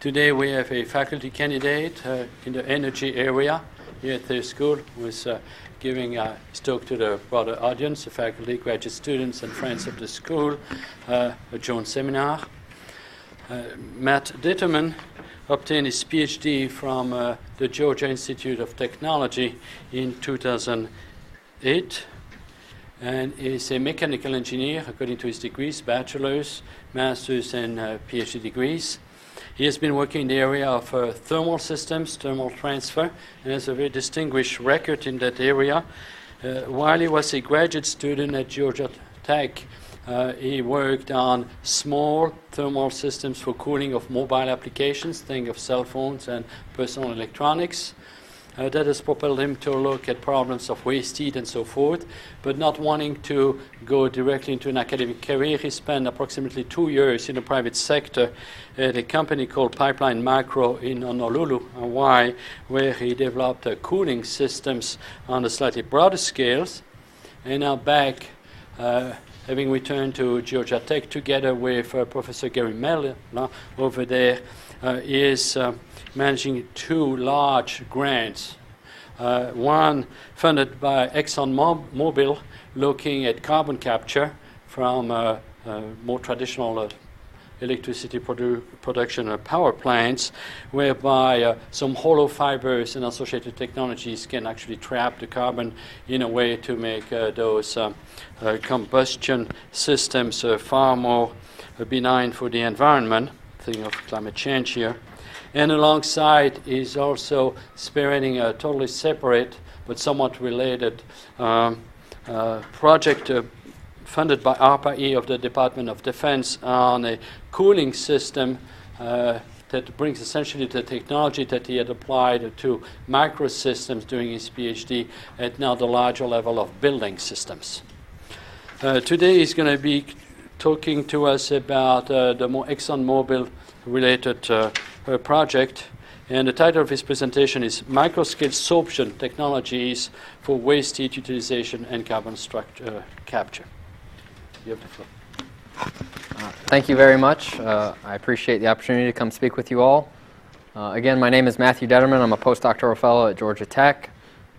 Today we have a faculty candidate in the energy area here at the school who is giving his talk to the broader audience, the faculty, graduate students, and friends of the school, a joint seminar. Matt Determan obtained his PhD from the Georgia Institute of Technology in 2008 and is a mechanical engineer according to his degrees, bachelor's, master's, and PhD degrees. He has been working in the area of thermal systems, thermal transfer, and has a very distinguished record in that area. While he was a graduate student at Georgia Tech, he worked on small thermal systems for cooling of mobile applications, think of cell phones and personal electronics. That has propelled him to look at problems of waste heat and so forth, but not wanting to go directly into an academic career. He spent approximately 2 years in the private sector at a company called Pipeline Macro in Honolulu, Hawaii, where he developed cooling systems on a slightly broader scales. And now back, having returned to Georgia Tech together with Professor Gary Mellor over there, is managing 2 large grants. One funded by ExxonMobil, looking at carbon capture from more traditional electricity production power plants, whereby some hollow fibers and associated technologies can actually trap the carbon in a way to make those combustion systems far more benign for the environment. Think of climate change here. And alongside is also spearheading a totally separate but somewhat related project funded by ARPA-E of the Department of Defense on a cooling system that brings essentially the technology that he had applied to microsystems during his PhD at now the larger level of building systems. Today he's going to be talking to us about the more ExxonMobil related project, and the title of his presentation is Microscale Sorption Technologies for Waste Heat Utilization and Carbon Capture. You have the floor. Thank you very much. I appreciate the opportunity to come speak with you all. Again, my name is Matthew Determan. I'm a postdoctoral fellow at Georgia Tech.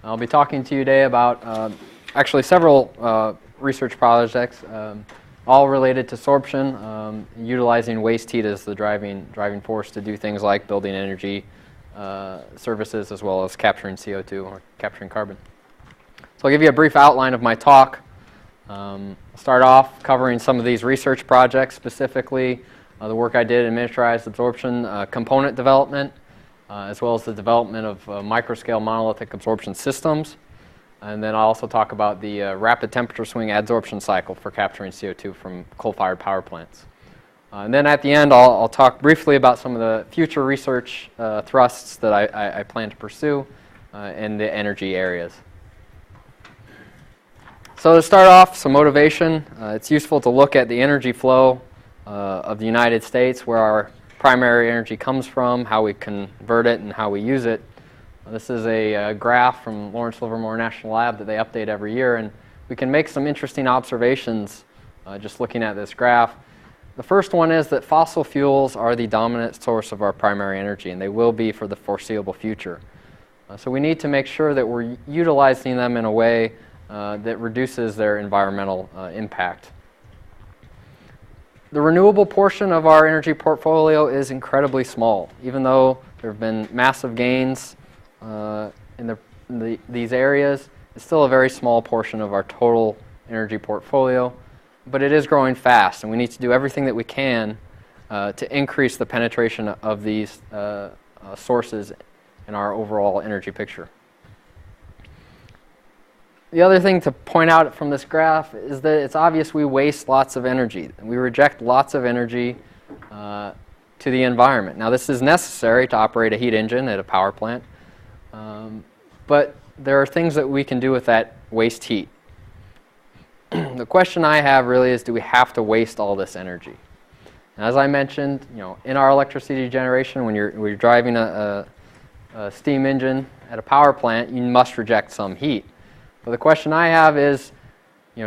I'll be talking to you today about actually several research projects, all related to sorption, utilizing waste heat as the driving force to do things like building energy services as well as capturing CO2 or capturing carbon. So I'll give you a brief outline of my talk. I'll start off covering some of these research projects, specifically the work I did in miniaturized absorption component development, as well as the development of microscale monolithic absorption systems. And then I'll also talk about the rapid temperature swing adsorption cycle for capturing CO2 from coal-fired power plants. And then at the end, I'll talk briefly about some of the future research thrusts that I plan to pursue in the energy areas. So to start off, some motivation. It's useful to look at the energy flow of the United States, where our primary energy comes from, how we convert it, and how we use it. This is a graph from Lawrence Livermore National Lab that they update every year, and we can make some interesting observations just looking at this graph. The first one is that fossil fuels are the dominant source of our primary energy, and they will be for the foreseeable future. So we need to make sure that we're utilizing them in a way that reduces their environmental impact. The renewable portion of our energy portfolio is incredibly small, even though there have been massive gains in these areas. It's still a very small portion of our total energy portfolio, but it is growing fast, and we need to do everything that we can to increase the penetration of these sources in our overall energy picture. The other thing to point out from this graph is that it's obvious we waste lots of energy. We reject lots of energy to the environment. Now, this is necessary to operate a heat engine at a power plant, but there are things that we can do with that waste heat. The question I have really is, do we have to waste all this energy? And as I mentioned, in our electricity generation, when you're driving a steam engine at a power plant, you must reject some heat. But the question I have is,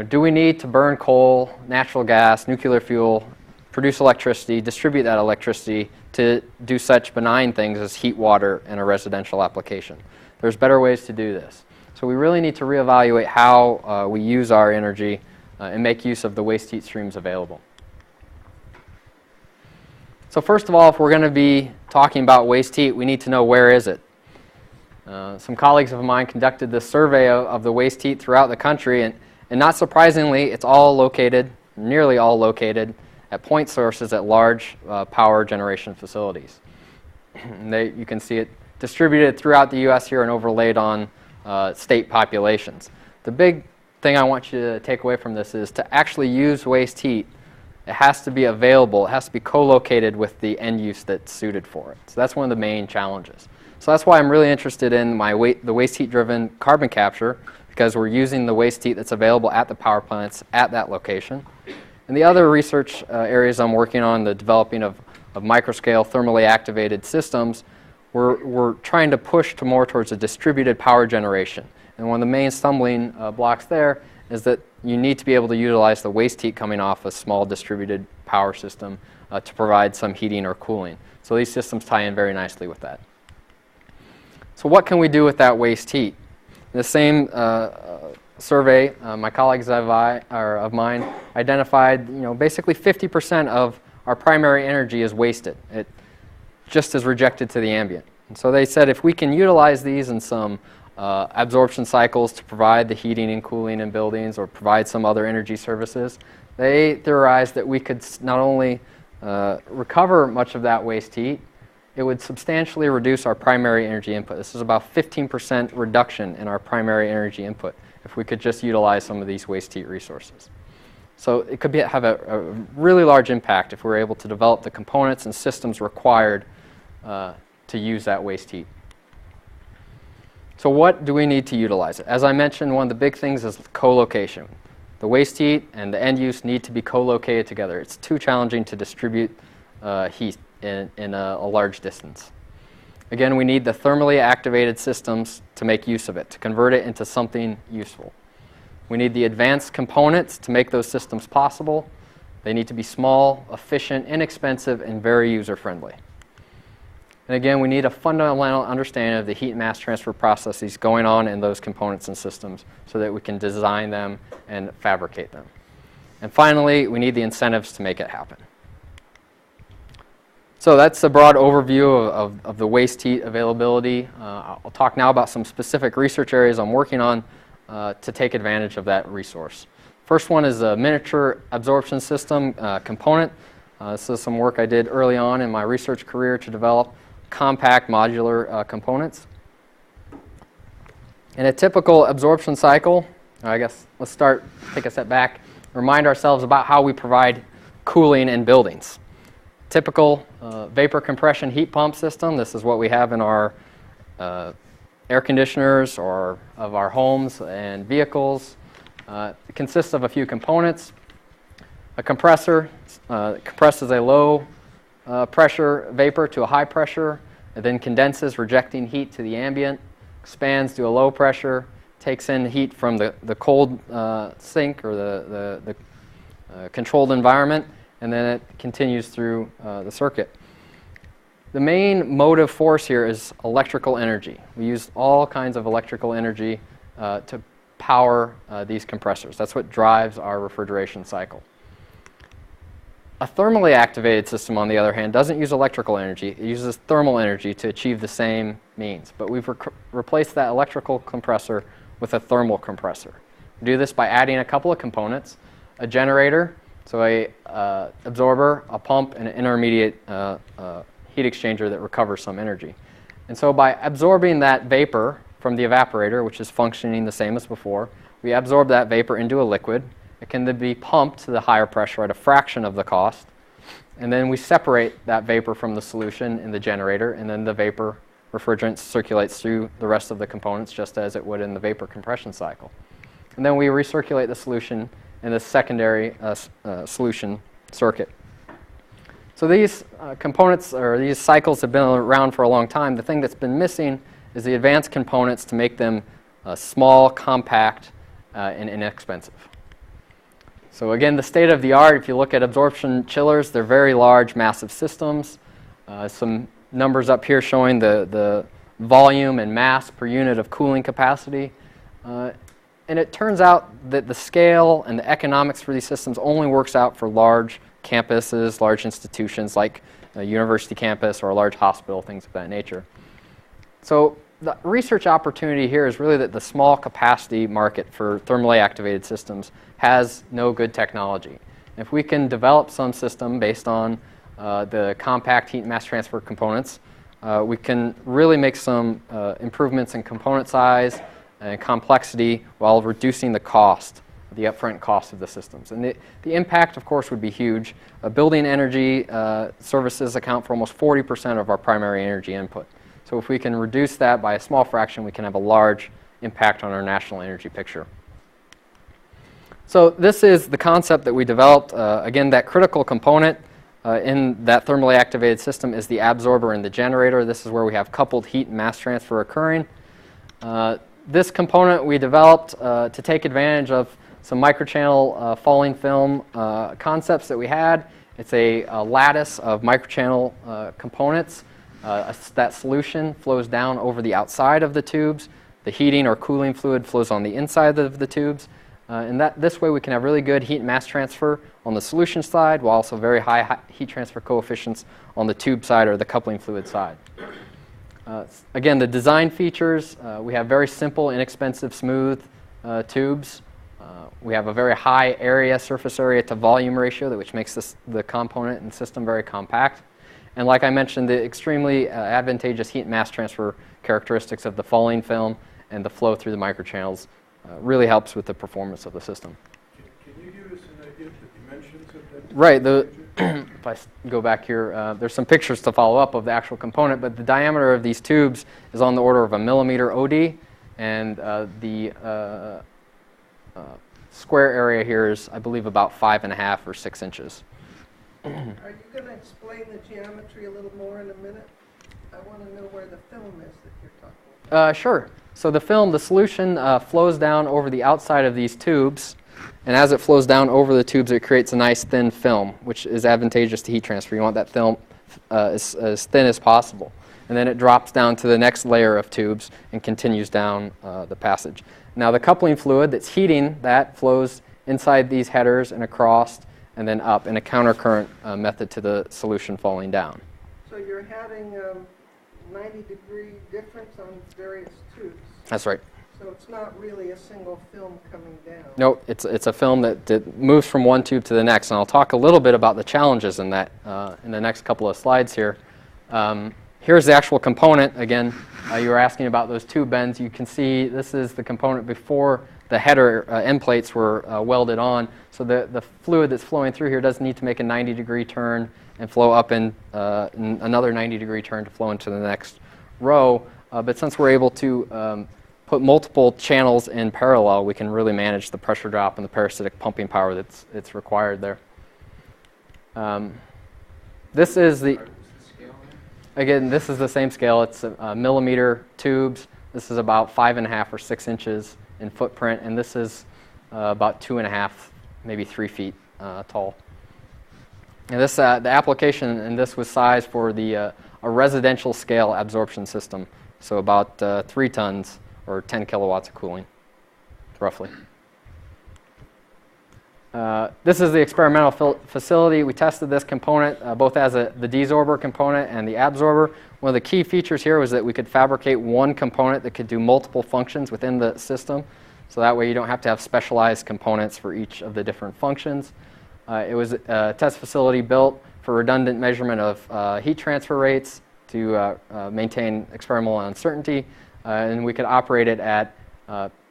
do we need to burn coal, natural gas, nuclear fuel, produce electricity, distribute that electricity to do such benign things as heat water in a residential application. There's better ways to do this. So we really need to reevaluate how we use our energy and make use of the waste heat streams available. So first of all, if we're going to be talking about waste heat, we need to know where is it. Some colleagues of mine conducted this survey of the waste heat throughout the country, and not surprisingly, it's all located, nearly all located, at point sources at large power generation facilities. You can see it distributed throughout the U.S. here and overlaid on state populations. The big thing I want you to take away from this is to actually use waste heat, it has to be available, it has to be co-located with the end use that's suited for it. So that's one of the main challenges. So that's why I'm really interested in the waste heat driven carbon capture, because we're using the waste heat that's available at the power plants at that location. And the other research areas I'm working on, the developing of microscale thermally activated systems, we're trying to push to more towards a distributed power generation. And one of the main stumbling blocks there is that you need to be able to utilize the waste heat coming off a small distributed power system to provide some heating or cooling. So these systems tie in very nicely with that. So what can we do with that waste heat? In the same survey, my colleagues of mine identified, basically 50% of our primary energy is wasted. It just is rejected to the ambient. And so they said if we can utilize these in some absorption cycles to provide the heating and cooling in buildings or provide some other energy services, they theorized that we could not only recover much of that waste heat, it would substantially reduce our primary energy input. This is about 15% reduction in our primary energy input if we could just utilize some of these waste heat resources. So it could have a really large impact if we're able to develop the components and systems required to use that waste heat. So what do we need to utilize it? As I mentioned, one of the big things is co-location. The waste heat and the end use need to be co-located together. It's too challenging to distribute heat in a large distance. Again, we need the thermally activated systems to make use of it, to convert it into something useful. We need the advanced components to make those systems possible. They need to be small, efficient, inexpensive, and very user-friendly. And again, we need a fundamental understanding of the heat mass transfer processes going on in those components and systems so that we can design them and fabricate them. And finally, we need the incentives to make it happen. So that's a broad overview of the waste heat availability. I'll talk now about some specific research areas I'm working on to take advantage of that resource. First one is a miniature absorption system component. This is some work I did early on in my research career to develop compact modular components. In a typical absorption cycle, I guess let's take a step back, remind ourselves about how we provide cooling in buildings. Typical vapor compression heat pump system, this is what we have in our air conditioners or of our homes and vehicles. It consists of a few components. A compressor compresses a low pressure vapor to a high pressure. It then condenses, rejecting heat to the ambient, expands to a low pressure, takes in heat from the cold sink or the controlled environment, and then it continues through the circuit. The main motive force here is electrical energy. We use all kinds of electrical energy to power these compressors. That's what drives our refrigeration cycle. A thermally activated system, on the other hand, doesn't use electrical energy. It uses thermal energy to achieve the same means. But we've replaced that electrical compressor with a thermal compressor. We do this by adding a couple of components, a generator, so a absorber, a pump, and an intermediate heat exchanger that recovers some energy. And so by absorbing that vapor from the evaporator, which is functioning the same as before, we absorb that vapor into a liquid. It can then be pumped to the higher pressure at a fraction of the cost. And then we separate that vapor from the solution in the generator, and then the vapor refrigerant circulates through the rest of the components just as it would in the vapor compression cycle. And then we recirculate the solution in the secondary solution circuit. So these components or these cycles have been around for a long time. The thing that's been missing is the advanced components to make them small, compact, and inexpensive. So again, the state of the art, if you look at absorption chillers, they're very large, massive systems. Some numbers up here showing the volume and mass per unit of cooling capacity. And it turns out that the scale and the economics for these systems only works out for large campuses, large institutions like a university campus or a large hospital, things of that nature. So the research opportunity here is really that the small capacity market for thermally activated systems has no good technology. If we can develop some system based on the compact heat mass transfer components, we can really make some improvements in component size and complexity while reducing the cost, the upfront cost of the systems. And the impact, of course, would be huge. Building energy services account for almost 40% of our primary energy input. So if we can reduce that by a small fraction, we can have a large impact on our national energy picture. So this is the concept that we developed. Again, that critical component in that thermally activated system is the absorber and the generator. This is where we have coupled heat and mass transfer occurring. This component we developed to take advantage of some microchannel falling film concepts that we had. It's a lattice of microchannel components. That solution flows down over the outside of the tubes. The heating or cooling fluid flows on the inside of the tubes. And this way we can have really good heat and mass transfer on the solution side, while also very high heat transfer coefficients on the tube side or the coupling fluid side. Again, the design features, we have very simple, inexpensive, smooth tubes. We have a very high surface area to volume ratio, which makes the component and system very compact. And like I mentioned, the extremely advantageous heat and mass transfer characteristics of the falling film and the flow through the microchannels really helps with the performance of the system. Can you give us an idea of the dimensions of that? Right. If I go back here, there's some pictures to follow up of the actual component, but the diameter of these tubes is on the order of 1 millimeter OD, and the square area here is, I believe, about 5.5 or 6 inches. Are you going to explain the geometry a little more in a minute? I want to know where the film is that you're talking about. Sure. So the solution flows down over the outside of these tubes, and as it flows down over the tubes, it creates a nice thin film, which is advantageous to heat transfer. You want that film as thin as possible. And then it drops down to the next layer of tubes and continues down the passage. Now the coupling fluid that's heating that flows inside these headers and across and then up in a countercurrent method to the solution falling down. So you're having 90-degree difference on various tubes. That's right. So it's not really a single film coming down. No, it's a film that moves from one tube to the next, and I'll talk a little bit about the challenges in that in the next couple of slides here. Here's the actual component. Again, you were asking about those tube bends. You can see this is the component before the header end plates were welded on. So the fluid that's flowing through here doesn't need to make a 90-degree turn and flow up in another 90-degree turn to flow into the next row. But since we're able to put multiple channels in parallel, we can really manage the pressure drop and the parasitic pumping power that's required there. This is again, this is the same scale. It's millimeter tubes. This is about 5.5 or 6 inches in footprint, and this is about 2.5, maybe 3 feet tall. And this, the application in this was sized for a residential scale absorption system, so about 3 tons or 10 kilowatts of cooling, roughly. This is the experimental facility. We tested this component both as the desorber component and the absorber. One of the key features here was that we could fabricate one component that could do multiple functions within the system. So that way you don't have to have specialized components for each of the different functions. It was a test facility built for redundant measurement of heat transfer rates to maintain experimental uncertainty. And we could operate it at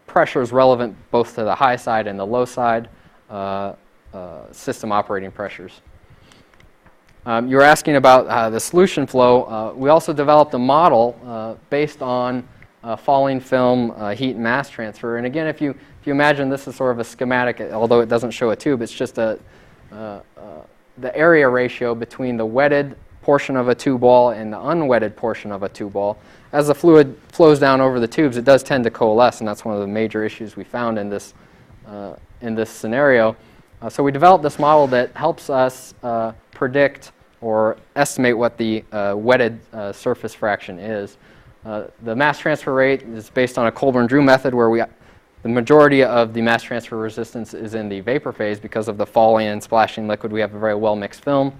pressures relevant both to the high side and the low side system operating pressures. You were asking about the solution flow. We also developed a model based on falling film heat and mass transfer. And again, if you imagine this is sort of a schematic, although it doesn't show a tube, it's just the area ratio between the wetted portion of a tube wall and the unwetted portion of a tube wall. As the fluid flows down over the tubes, it does tend to coalesce, and that's one of the major issues we found in this scenario. So we developed this model that helps us predict or estimate what the wetted surface fraction is. The mass transfer rate is based on a Colburn-Drew method where the majority of the mass transfer resistance is in the vapor phase because of the falling and splashing liquid. We have a very well-mixed film.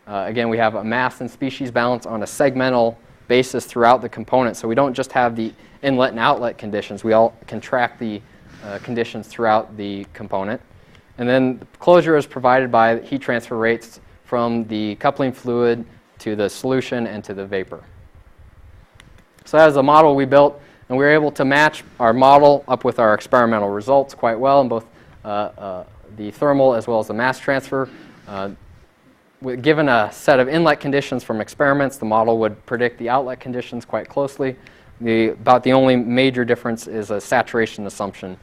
Again, we have a mass and species balance on a segmental basis throughout the component, so we don't just have the inlet and outlet conditions. We all can track the conditions throughout the component. And then the closure is provided by heat transfer rates from the coupling fluid to the solution and to the vapor. So that is a model we built, and we were able to match our model up with our experimental results quite well in both the thermal as well as the mass transfer. Given a set of inlet conditions from experiments, the model would predict the outlet conditions quite closely. About the only major difference is a saturation assumption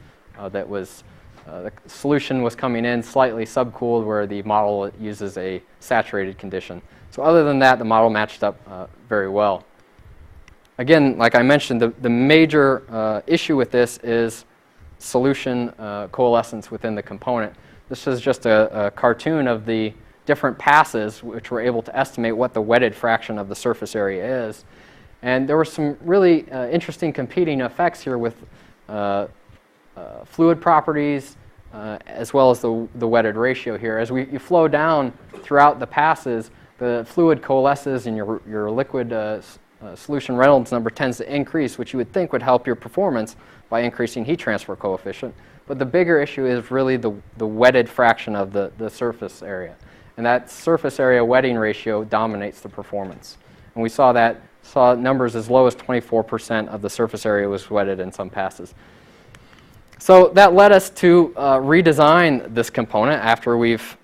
that was the solution was coming in slightly subcooled where the model uses a saturated condition. So other than that, the model matched up very well. Again, like I mentioned, the major issue with this is solution coalescence within the component. This is just a cartoon of the different passes which were able to estimate what the wetted fraction of the surface area is. And there were some really interesting competing effects here with fluid properties as well as the wetted ratio here. As you flow down throughout the passes, the fluid coalesces and your liquid solution Reynolds number tends to increase, which you would think would help your performance by increasing heat transfer coefficient. But the bigger issue is really the wetted fraction of the surface area. And that surface area wetting ratio dominates the performance. And we saw numbers as low as 24% of the surface area was wetted in some passes. So that led us to redesign this component after we've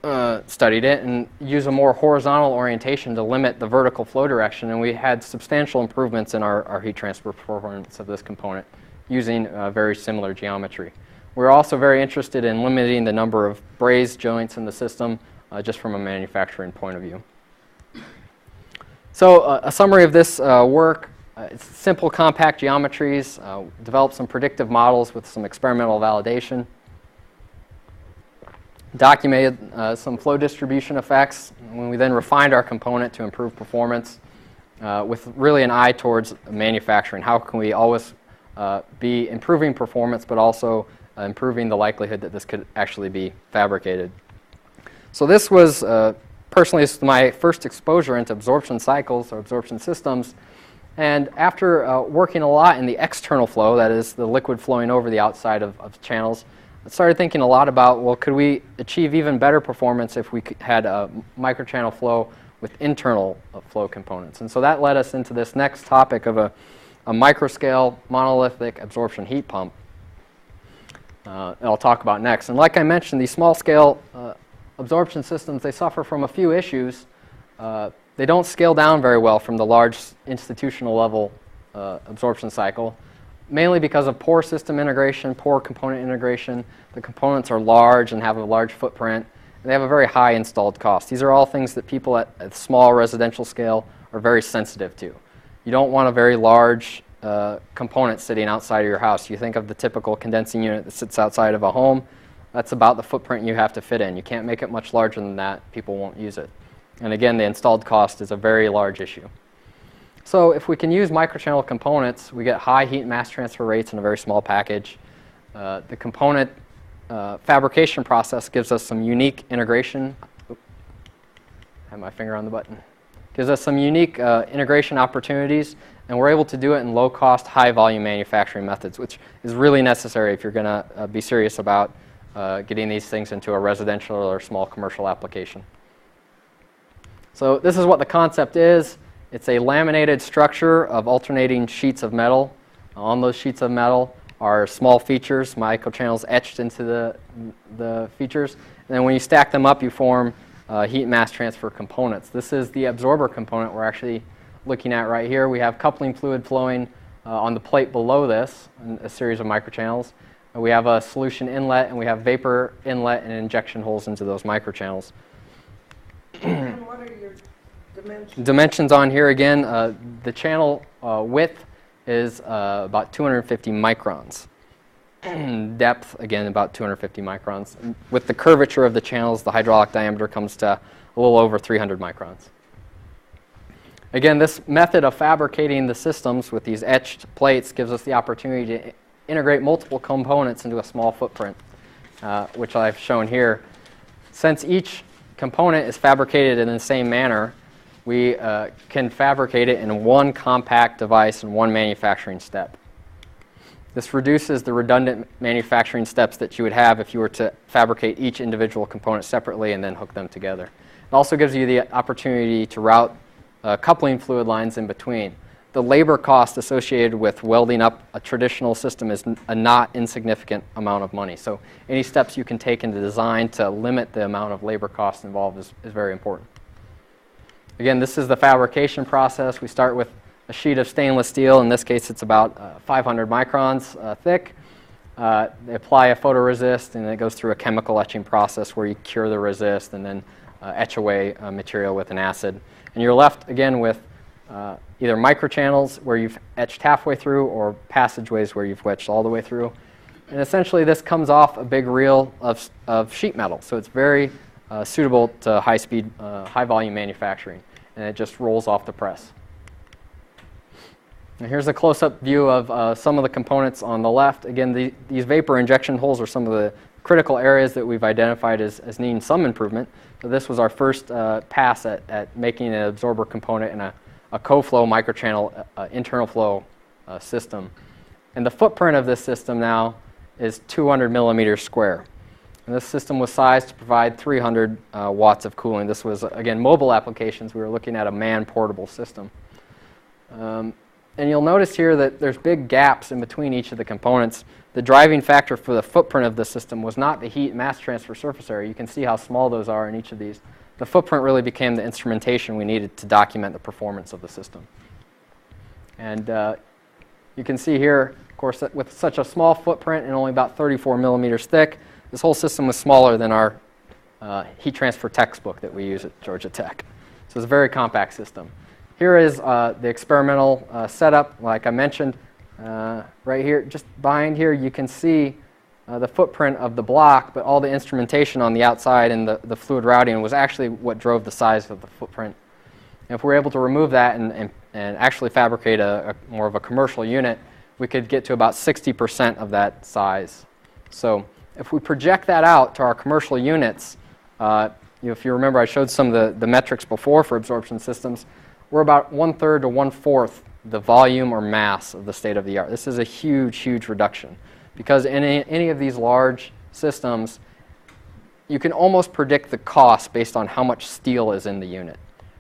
studied it and use a more horizontal orientation to limit the vertical flow direction. And we had substantial improvements in our heat transfer performance of this component using very similar geometry. We're also very interested in limiting the number of braze joints in the system just from a manufacturing point of view. So a summary of this work. It's simple, compact geometries, developed some predictive models with some experimental validation, documented some flow distribution effects, when we then refined our component to improve performance with really an eye towards manufacturing. How can we always be improving performance but also improving the likelihood that this could actually be fabricated. So this was, personally, this was my first exposure into absorption cycles or absorption systems. And after working a lot in the external flow, that is the liquid flowing over the outside of channels, I started thinking a lot about, well, could we achieve even better performance if we had a microchannel flow with internal flow components? And so that led us into this next topic of a microscale monolithic absorption heat pump that I'll talk about next. And like I mentioned, these small scale absorption systems, they suffer from a few issues. They don't scale down very well from the large institutional level absorption cycle, mainly because of poor system integration, poor component integration. The components are large and have a large footprint, and they have a very high installed cost. These are all things that people at small residential scale are very sensitive to. You don't want a very large component sitting outside of your house. You think of the typical condensing unit that sits outside of a home. That's about the footprint you have to fit in. You can't make it much larger than that. People won't use it. And again, the installed cost is a very large issue. So if we can use microchannel components, we get high heat and mass transfer rates in a very small package. The component fabrication process gives us some unique integration. Oops, I have my finger on the button. Gives us some unique integration opportunities, and we're able to do it in low-cost, high-volume manufacturing methods, which is really necessary if you're going to be serious about getting these things into a residential or small commercial application. So this is what the concept is. It's a laminated structure of alternating sheets of metal. On those sheets of metal are small features, microchannels etched into the features. And then when you stack them up, you form heat mass transfer components. This is the absorber component we're actually looking at right here. We have coupling fluid flowing on the plate below this, in a series of microchannels. We have a solution inlet, and we have vapor inlet and injection holes into those microchannels. And what are your dimensions? Dimensions on here again, the channel width is about 250 microns. Depth, again, about 250 microns. With the curvature of the channels, the hydraulic diameter comes to a little over 300 microns. Again, this method of fabricating the systems with these etched plates gives us the opportunity to integrate multiple components into a small footprint, which I've shown here. Since each component is fabricated in the same manner, we can fabricate it in one compact device in one manufacturing step. This reduces the redundant manufacturing steps that you would have if you were to fabricate each individual component separately and then hook them together. It also gives you the opportunity to route coupling fluid lines in between. The labor cost associated with welding up a traditional system is a not insignificant amount of money. So any steps you can take in the design to limit the amount of labor cost involved is very important. Again, this is the fabrication process. We start with a sheet of stainless steel. In this case, it's about 500 microns thick. They apply a photoresist, and it goes through a chemical etching process where you cure the resist and then etch away material with an acid. And you're left, again, with either microchannels where you've etched halfway through or passageways where you've etched all the way through. And essentially, this comes off a big reel of sheet metal. So it's very suitable to high-speed, high-volume manufacturing. And it just rolls off the press. And here's a close-up view of some of the components on the left. Again, these vapor injection holes are some of the critical areas that we've identified as needing some improvement. So this was our first pass at making an absorber component in a co-flow microchannel internal flow system. And the footprint of this system now is 200 millimeters square. And this system was sized to provide 300 watts of cooling. This was, again, mobile applications. We were looking at a man-portable system. And you'll notice here that there's big gaps in between each of the components. The driving factor for the footprint of the system was not the heat mass transfer surface area. You can see how small those are in each of these. The footprint really became the instrumentation we needed to document the performance of the system. And you can see here, of course, that with such a small footprint and only about 34 millimeters thick, this whole system was smaller than our heat transfer textbook that we use at Georgia Tech. So it's a very compact system. Here is the experimental setup, like I mentioned. Right here, just behind here, you can see the footprint of the block, but all the instrumentation on the outside and the fluid routing was actually what drove the size of the footprint. And if we're able to remove that and actually fabricate more of a commercial unit, we could get to about 60% of that size. So if we project that out to our commercial units, if you remember, I showed some of the metrics before for absorption systems. We're about 1/3 to 1/4 the volume or mass of the state-of-the-art. This is a huge, huge reduction. Because in any of these large systems, you can almost predict the cost based on how much steel is in the unit.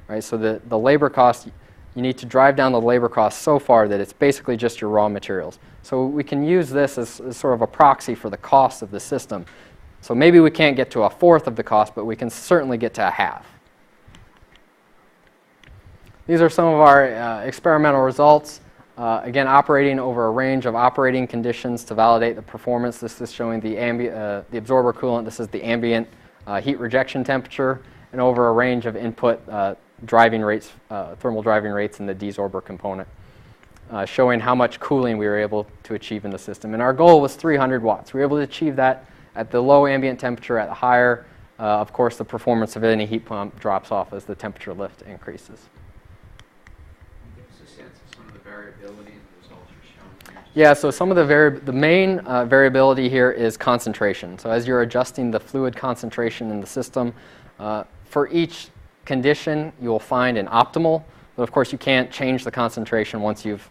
Right? So the labor cost, you need to drive down the labor cost so far that it's basically just your raw materials. So we can use this as sort of a proxy for the cost of the system. So maybe we can't get to 1/4 of the cost, but we can certainly get to 1/2. These are some of our experimental results. Again, operating over a range of operating conditions to validate the performance. This is showing the absorber coolant. This is the ambient heat rejection temperature, and over a range of input driving rates, thermal driving rates in the desorber component, showing how much cooling we were able to achieve in the system. And our goal was 300 watts. We were able to achieve that at the low ambient temperature. At the higher, of course, the performance of any heat pump drops off as the temperature lift increases. Yeah, so some of the main variability here is concentration. So as you're adjusting the fluid concentration in the system, for each condition you will find an optimal, but of course you can't change the concentration once you've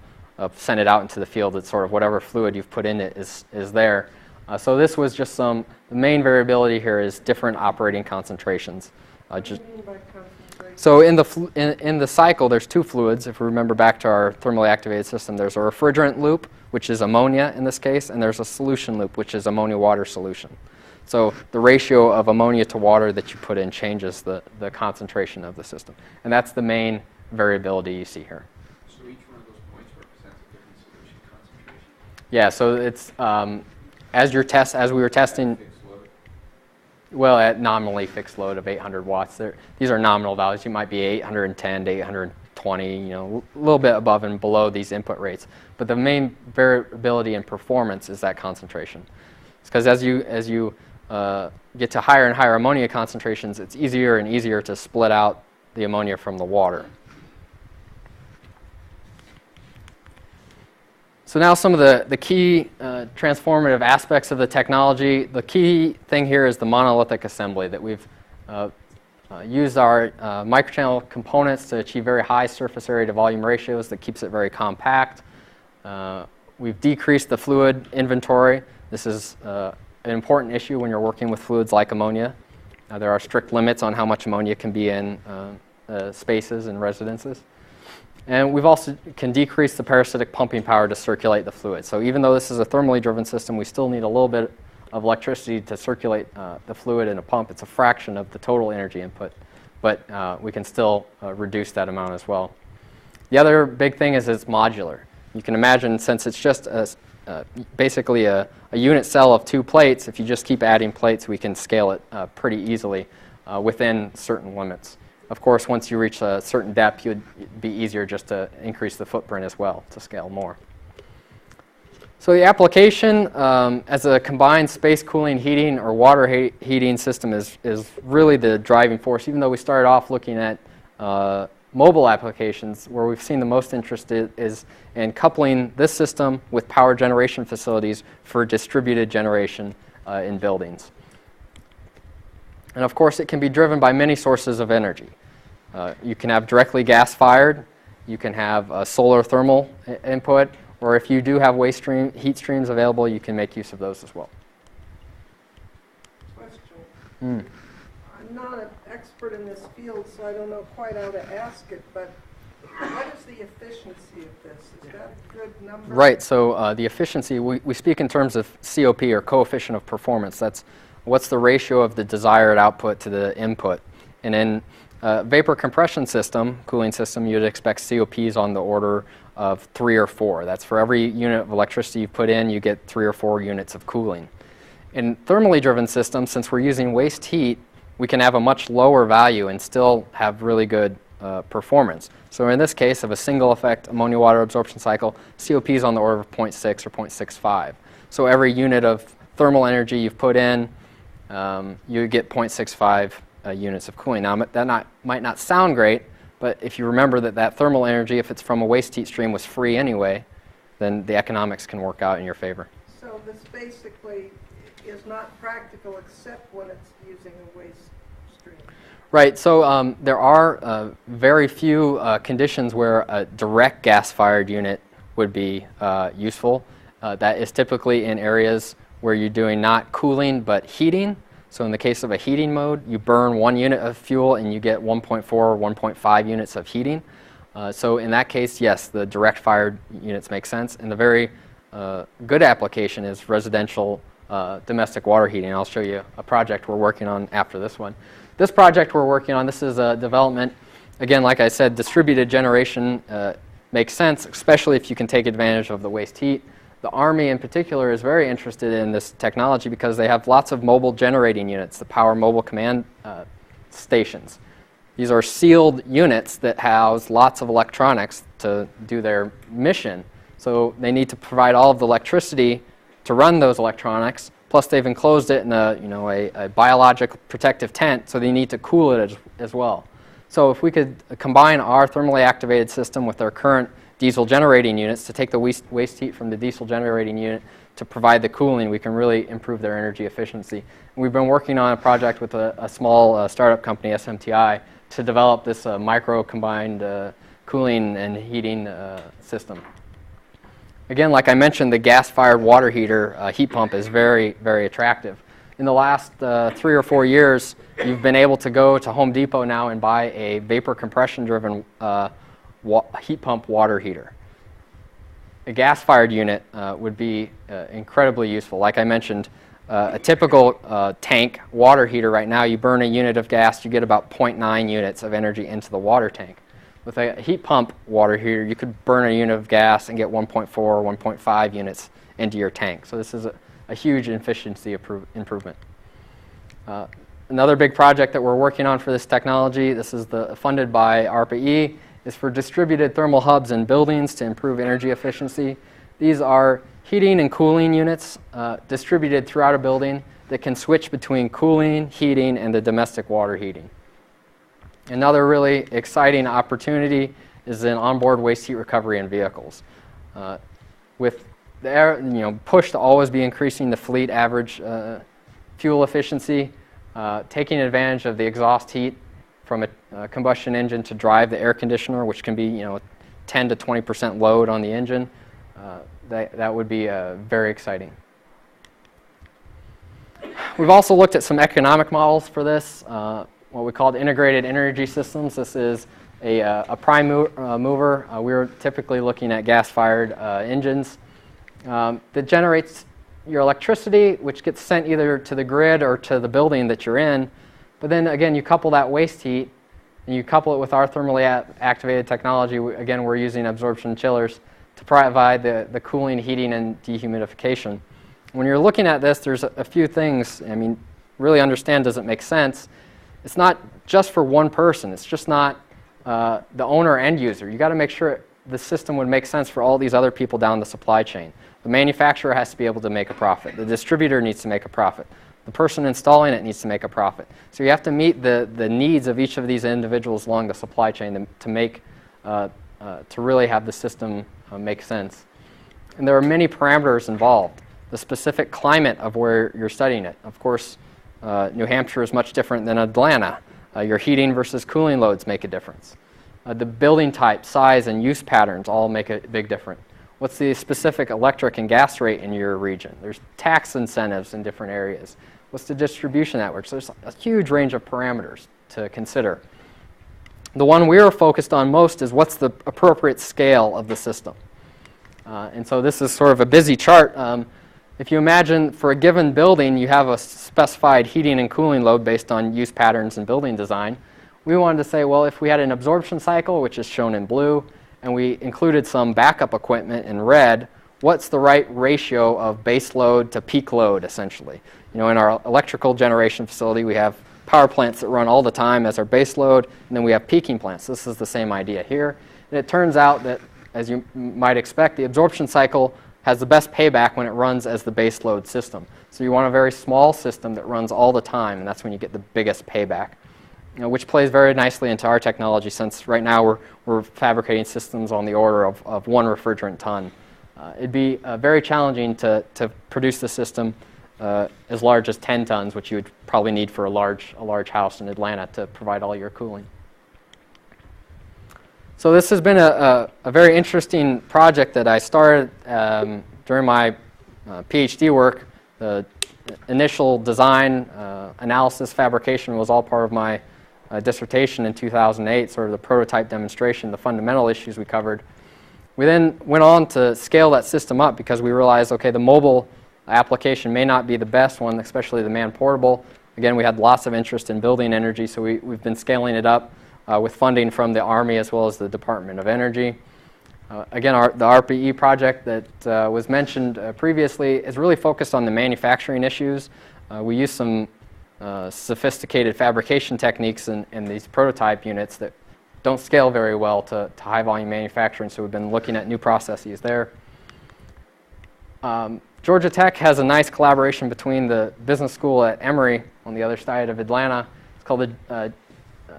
sent it out into the field. It's sort of whatever fluid you've put in it is there. So this was just the main variability here is different operating concentrations. What do you mean by concentration? So in the cycle, there's two fluids. If we remember back to our thermally activated system, there's a refrigerant loop, which is ammonia in this case, and there's a solution loop, which is ammonia-water solution. So the ratio of ammonia to water that you put in changes the concentration of the system. And that's the main variability you see here. So each one of those points represents a different solution concentration? Yeah, so it's as we were testing, well, at nominally fixed load of 800 watts. These are nominal values. You might be 810 to 820, a little bit above and below these input rates. But the main variability in performance is that concentration. Because as you get to higher and higher ammonia concentrations, it's easier and easier to split out the ammonia from the water. So now some of the key transformative aspects of the technology. The key thing here is the monolithic assembly, that we've used our microchannel components to achieve very high surface area to volume ratios that keeps it very compact. We've decreased the fluid inventory. This is an important issue when you're working with fluids like ammonia. There are strict limits on how much ammonia can be in spaces and residences. And we've also can decrease the parasitic pumping power to circulate the fluid. So even though this is a thermally driven system, we still need a little bit of electricity to circulate the fluid in a pump. It's a fraction of the total energy input, but we can still reduce that amount as well. The other big thing is it's modular. You can imagine, since it's just basically a unit cell of 2 plates, if you just keep adding plates, we can scale it pretty easily within certain limits. Of course, once you reach a certain depth, it would be easier just to increase the footprint as well to scale more. So the application as a combined space cooling, heating, or water heating system is really the driving force. Even though we started off looking at mobile applications, where we've seen the most interest is in coupling this system with power generation facilities for distributed generation in buildings. And of course, it can be driven by many sources of energy. You can have directly gas-fired, you can have solar thermal input, or if you do have heat streams available, you can make use of those as well. Question. I'm not an expert in this field, so I don't know quite how to ask it, but what is the efficiency of this? Is that a good number? Right, so the efficiency, we speak in terms of COP, or coefficient of performance. That's what's the ratio of the desired output to the input. And in vapor compression system, cooling system, you'd expect COPs on the order of 3 or 4. That's for every unit of electricity you put in, you get 3 or 4 units of cooling. In thermally driven systems, since we're using waste heat, we can have a much lower value and still have really good performance. So in this case of a single effect ammonia water absorption cycle, COP is on the order of 0.6 or 0.65. So every unit of thermal energy you've put in, you get 0.65 units of cooling. Now that might not sound great, but if you remember that thermal energy, if it's from a waste heat stream, was free anyway, then the economics can work out in your favor. So this basically is not practical except when it's using a waste stream. Right, so there are very few conditions where a direct gas-fired unit would be useful. That is typically in areas where you're doing not cooling but heating. So in the case of a heating mode, you burn 1 unit of fuel and you get 1.4 or 1.5 units of heating. So in that case, yes, the direct fired units make sense. And the very good application is residential domestic water heating. I'll show you a project we're working on after this one. This project we're working on, this is a development. Again, like I said, distributed generation makes sense, especially if you can take advantage of the waste heat. The Army in particular is very interested in this technology because they have lots of mobile generating units, the Power Mobile Command stations. These are sealed units that house lots of electronics to do their mission. So they need to provide all of the electricity to run those electronics, plus they've enclosed it in a biologic protective tent, so they need to cool it as well. So if we could combine our thermally activated system with our current diesel generating units to take the waste heat from the diesel generating unit to provide the cooling, we can really improve their energy efficiency. And we've been working on a project with a small startup company, SMTI, to develop this micro-combined cooling and heating system. Again, like I mentioned, the gas-fired water heater heat pump is very, very attractive. In the last 3 or 4 years, you've been able to go to Home Depot now and buy a vapor compression-driven heat pump water heater. A gas-fired unit would be incredibly useful. Like I mentioned, a typical tank water heater right now, you burn a unit of gas, you get about 0.9 units of energy into the water tank. With a heat pump water heater, you could burn a unit of gas and get 1.4 or 1.5 units into your tank. So this is a huge efficiency improvement. Another big project that we're working on for this technology, this is funded by ARPA-E, is for distributed thermal hubs in buildings to improve energy efficiency. These are heating and cooling units distributed throughout a building that can switch between cooling, heating, and the domestic water heating. Another really exciting opportunity is in onboard waste heat recovery in vehicles. with the air, push to always be increasing the fleet average fuel efficiency, taking advantage of the exhaust heat from a combustion engine to drive the air conditioner, which can be 10 to 20% load on the engine. That would be very exciting. We've also looked at some economic models for this, what we call integrated energy systems. This is a prime mover. We were typically looking at gas-fired engines that generates your electricity, which gets sent either to the grid or to the building that you're in. But then again, you couple that waste heat and you couple it with our thermally activated technology. Again, we're using absorption chillers to provide the cooling, heating, and dehumidification. When you're looking at this, there's a few things. I mean, really understand, does it make sense? It's not just for one person. It's just not the owner end user. You got to make sure the system would make sense for all these other people down the supply chain. The manufacturer has to be able to make a profit. The distributor needs to make a profit. The person installing it needs to make a profit. So you have to meet the needs of each of these individuals along the supply chain to really have the system make sense. And there are many parameters involved. The specific climate of where you're studying it. Of course, New Hampshire is much different than Atlanta. Your heating versus cooling loads make a difference. The building type, size, and use patterns all make a big difference. What's the specific electric and gas rate in your region? There's tax incentives in different areas. What's the distribution network? So there's a huge range of parameters to consider. The one we are focused on most is what's the appropriate scale of the system. And so this is sort of a busy chart. If you imagine for a given building you have a specified heating and cooling load based on use patterns and building design, we wanted to say, well, if we had an absorption cycle, which is shown in blue, and we included some backup equipment in red, what's the right ratio of base load to peak load, essentially? In our electrical generation facility, we have power plants that run all the time as our base load, and then we have peaking plants. This is the same idea here. And it turns out that, as you might expect, the absorption cycle has the best payback when it runs as the base load system. So you want a very small system that runs all the time, and that's when you get the biggest payback. Which plays very nicely into our technology, since right now we're fabricating systems on the order of 1 refrigerant ton. It'd be very challenging to produce the system as large as 10 tons, which you would probably need for a large house in Atlanta to provide all your cooling. So this has been a very interesting project that I started during my PhD work. The initial design, analysis, fabrication was all part of my dissertation in 2008, sort of the prototype demonstration, the fundamental issues we covered. We then went on to scale that system up because we realized, okay, the mobile application may not be the best one, especially the man-portable. Again, we had lots of interest in building energy, so we've been scaling it up with funding from the Army as well as the Department of Energy. Again, the RPE project that was mentioned previously is really focused on the manufacturing issues. We use some sophisticated fabrication techniques in these prototype units that don't scale very well to high volume manufacturing, so we've been looking at new processes there. Georgia Tech has a nice collaboration between the business school at Emory on the other side of Atlanta. It's called the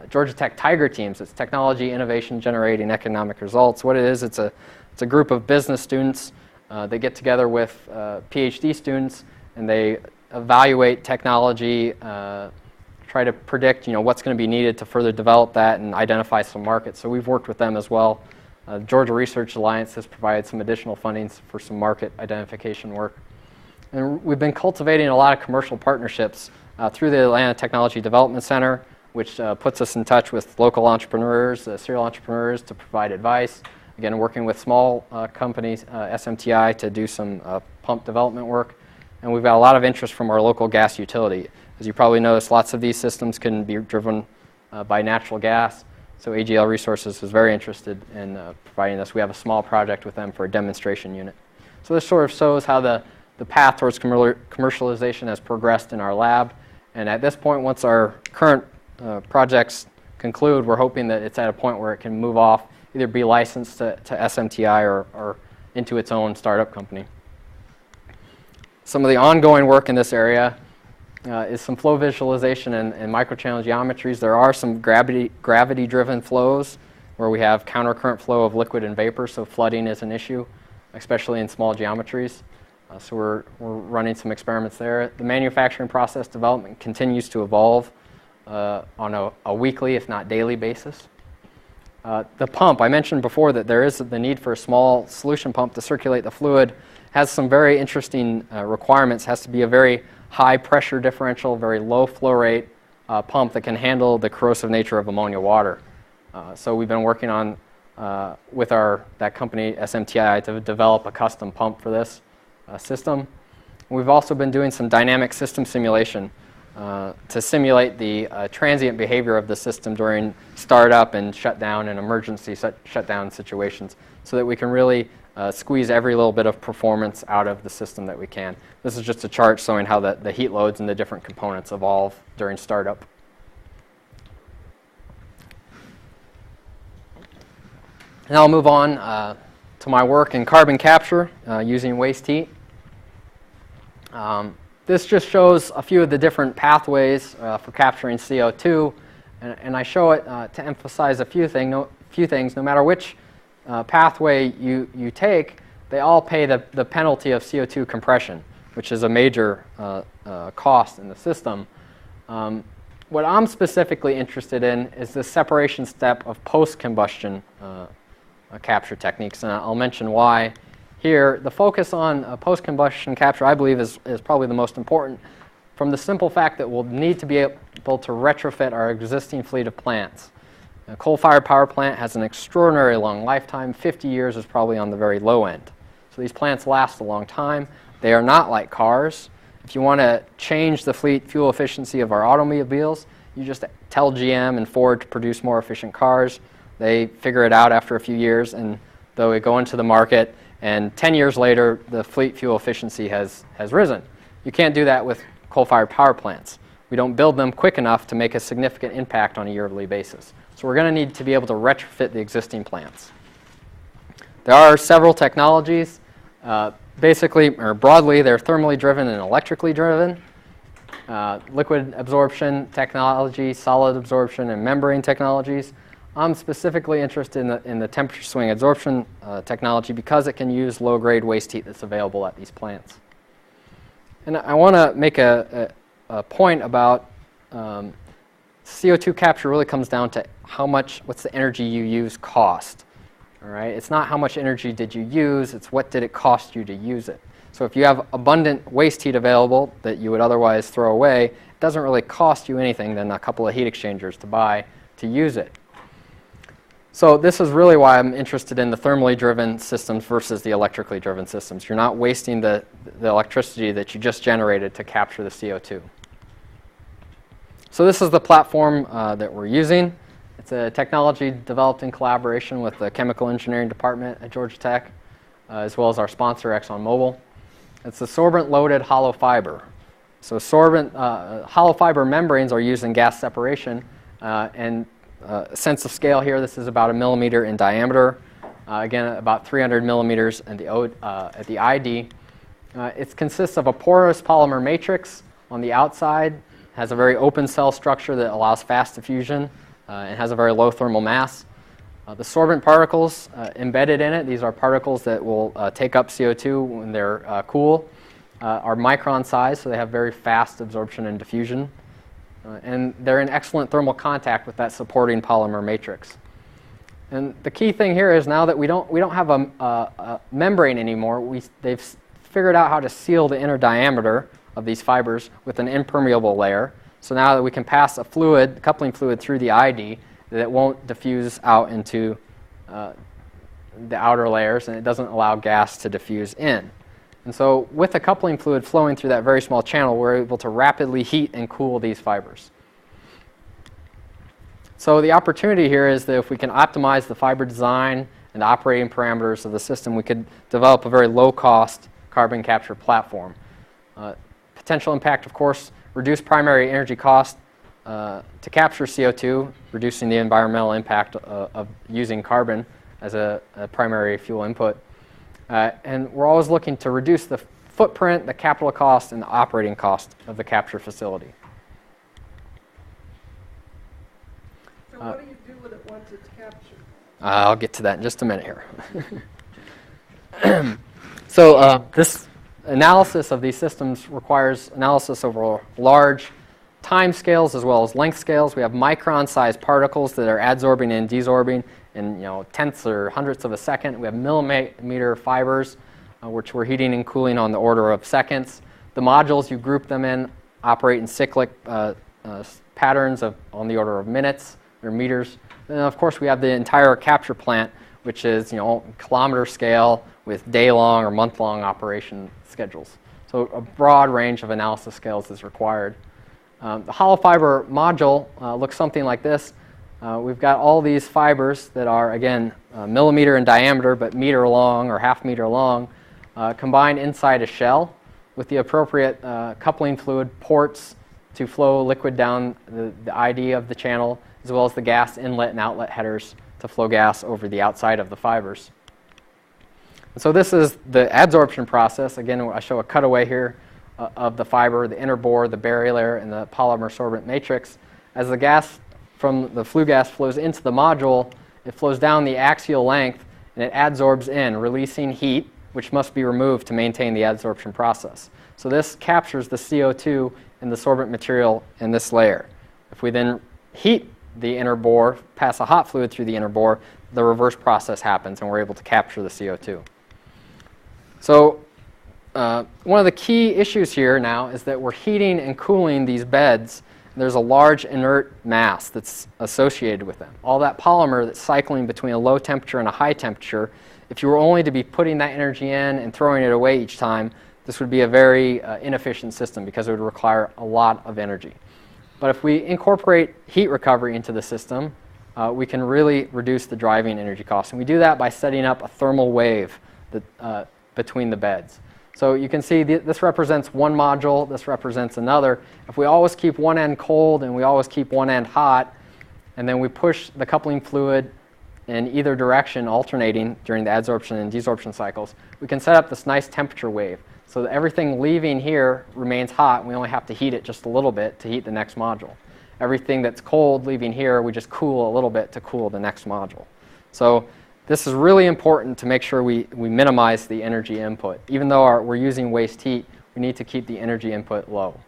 Georgia Tech Tiger Teams. It's Technology, Innovation, Generating Economic Results. What it is, it's a group of business students. They get together with PhD students, and they evaluate technology, try to predict what's going to be needed to further develop that and identify some markets. So we've worked with them as well. Georgia Research Alliance has provided some additional funding for some market identification work. And we've been cultivating a lot of commercial partnerships through the Atlanta Technology Development Center, which puts us in touch with local entrepreneurs, serial entrepreneurs, to provide advice. Again, working with small companies, SMTI, to do some pump development work. And we've got a lot of interest from our local gas utility. As you probably noticed, lots of these systems can be driven by natural gas. So AGL Resources is very interested in providing this. We have a small project with them for a demonstration unit. So this sort of shows how the path towards commercialization has progressed in our lab. And at this point, once our current projects conclude, we're hoping that it's at a point where it can move off, either be licensed to SMTI or into its own startup company. Some of the ongoing work in this area is some flow visualization and microchannel geometries. There are some gravity-driven flows where we have countercurrent flow of liquid and vapor, so flooding is an issue. especially in small geometries. So we're running some experiments there. The manufacturing process development continues to evolve on a weekly, if not daily basis. The pump, I mentioned before that there is the need for a small solution pump to circulate the fluid, has some very interesting requirements. Has to be a very high pressure differential, very low flow rate pump that can handle the corrosive nature of ammonia water. So we've been working on, with that company, SMTI, to develop a custom pump for this system. We've also been doing some dynamic system simulation to simulate the transient behavior of the system during startup and shutdown and emergency shutdown situations so that we can really squeeze every little bit of performance out of the system that we can. This is just a chart showing how the heat loads and the different components evolve during startup. And I'll move on to my work in carbon capture using waste heat. This just shows a few of the different pathways for capturing CO2, and I show it to emphasize a few things. No matter which pathway you take, they all pay the penalty of CO2 compression, which is a major cost in the system. What I'm specifically interested in is the separation step of post-combustion capture techniques, and I'll mention why here. The focus on post-combustion capture, I believe, is probably the most important, from the simple fact that we'll need to be able to retrofit our existing fleet of plants. A coal-fired power plant has an extraordinarily long lifetime. 50 years is probably on the very low end. So these plants last a long time. They are not like cars. If you want to change the fleet fuel efficiency of our automobiles, you just tell GM and Ford to produce more efficient cars. They figure it out after a few years, and they go into the market, and 10 years later, the fleet fuel efficiency has risen. You can't do that with coal-fired power plants. We don't build them quick enough to make a significant impact on a yearly basis. So we're going to need to be able to retrofit the existing plants. There are several technologies. Basically, or broadly, they're thermally driven and electrically driven. Liquid absorption technology, solid absorption, and membrane technologies. I'm specifically interested in the temperature swing adsorption technology because it can use low-grade waste heat that's available at these plants. And I want to make a point about CO2 capture really comes down to what's the energy you use cost. All right? It's not how much energy did you use, it's what did it cost you to use it. So if you have abundant waste heat available that you would otherwise throw away, it doesn't really cost you anything than a couple of heat exchangers to buy to use it. So this is really why I'm interested in the thermally driven systems versus the electrically driven systems. You're not wasting the electricity that you just generated to capture the CO2. So this is the platform that we're using. It's a technology developed in collaboration with the chemical engineering department at Georgia Tech, as well as our sponsor, ExxonMobil. It's a sorbent-loaded hollow fiber. So hollow fiber membranes are used in gas separation, and sense of scale here, this is about 1 millimeter in diameter. Again, about 300 millimeters at the ID. It consists of a porous polymer matrix on the outside, has a very open cell structure that allows fast diffusion, and has a very low thermal mass. The sorbent particles embedded in it, these are particles that will take up CO2 when they're cool, are micron size, so they have very fast absorption and diffusion. And they're in excellent thermal contact with that supporting polymer matrix. And the key thing here is now that we don't have a membrane anymore, they've figured out how to seal the inner diameter of these fibers with an impermeable layer. So now that we can pass a fluid, coupling fluid, through the ID, that it won't diffuse out into the outer layers, and it doesn't allow gas to diffuse in. And so with the coupling fluid flowing through that very small channel, we're able to rapidly heat and cool these fibers. So the opportunity here is that if we can optimize the fiber design and the operating parameters of the system, we could develop a very low-cost carbon capture platform. Potential impact, of course, reduce primary energy cost to capture CO2, reducing the environmental impact of using carbon as a primary fuel input. And we're always looking to reduce the footprint, the capital cost, and the operating cost of the capture facility. So what do you do with it once it's captured? I'll get to that in just a minute here. So this analysis of these systems requires analysis over large time scales as well as length scales. We have micron-sized particles that are adsorbing and desorbing in tenths or hundredths of a second. We have millimeter fibers, which we're heating and cooling on the order of seconds. The modules, you group them in, operate in cyclic patterns on the order of minutes or meters. And of course, we have the entire capture plant, which is kilometer scale with day-long or month-long operation schedules. So a broad range of analysis scales is required. The hollow fiber module looks something like this. We've got all these fibers that are, again, millimeter in diameter, but meter long or half meter long, combined inside a shell with the appropriate coupling fluid ports to flow liquid down the ID of the channel, as well as the gas inlet and outlet headers to flow gas over the outside of the fibers. And so this is the adsorption process. Again, I show a cutaway here of the fiber, the inner bore, the barrier layer, and the polymer sorbent matrix. As the gas from the flue gas flows into the module, it flows down the axial length and it adsorbs in, releasing heat, which must be removed to maintain the adsorption process. So this captures the CO2 in the sorbent material in this layer. If we then heat the inner bore, pass a hot fluid through the inner bore, the reverse process happens and we're able to capture the CO2. So one of the key issues here now is that we're heating and cooling these beds. There's a large inert mass that's associated with them. All that polymer that's cycling between a low temperature and a high temperature, if you were only to be putting that energy in and throwing it away each time, this would be a very inefficient system because it would require a lot of energy. But if we incorporate heat recovery into the system, we can really reduce the driving energy costs. And we do that by setting up a thermal wave that, between the beds. So you can see this represents one module, this represents another. If we always keep one end cold and we always keep one end hot, and then we push the coupling fluid in either direction, alternating during the adsorption and desorption cycles, we can set up this nice temperature wave so that everything leaving here remains hot, and we only have to heat it just a little bit to heat the next module. Everything that's cold leaving here, we just cool a little bit to cool the next module. So this is really important to make sure we minimize the energy input. Even though we're using waste heat, we need to keep the energy input low.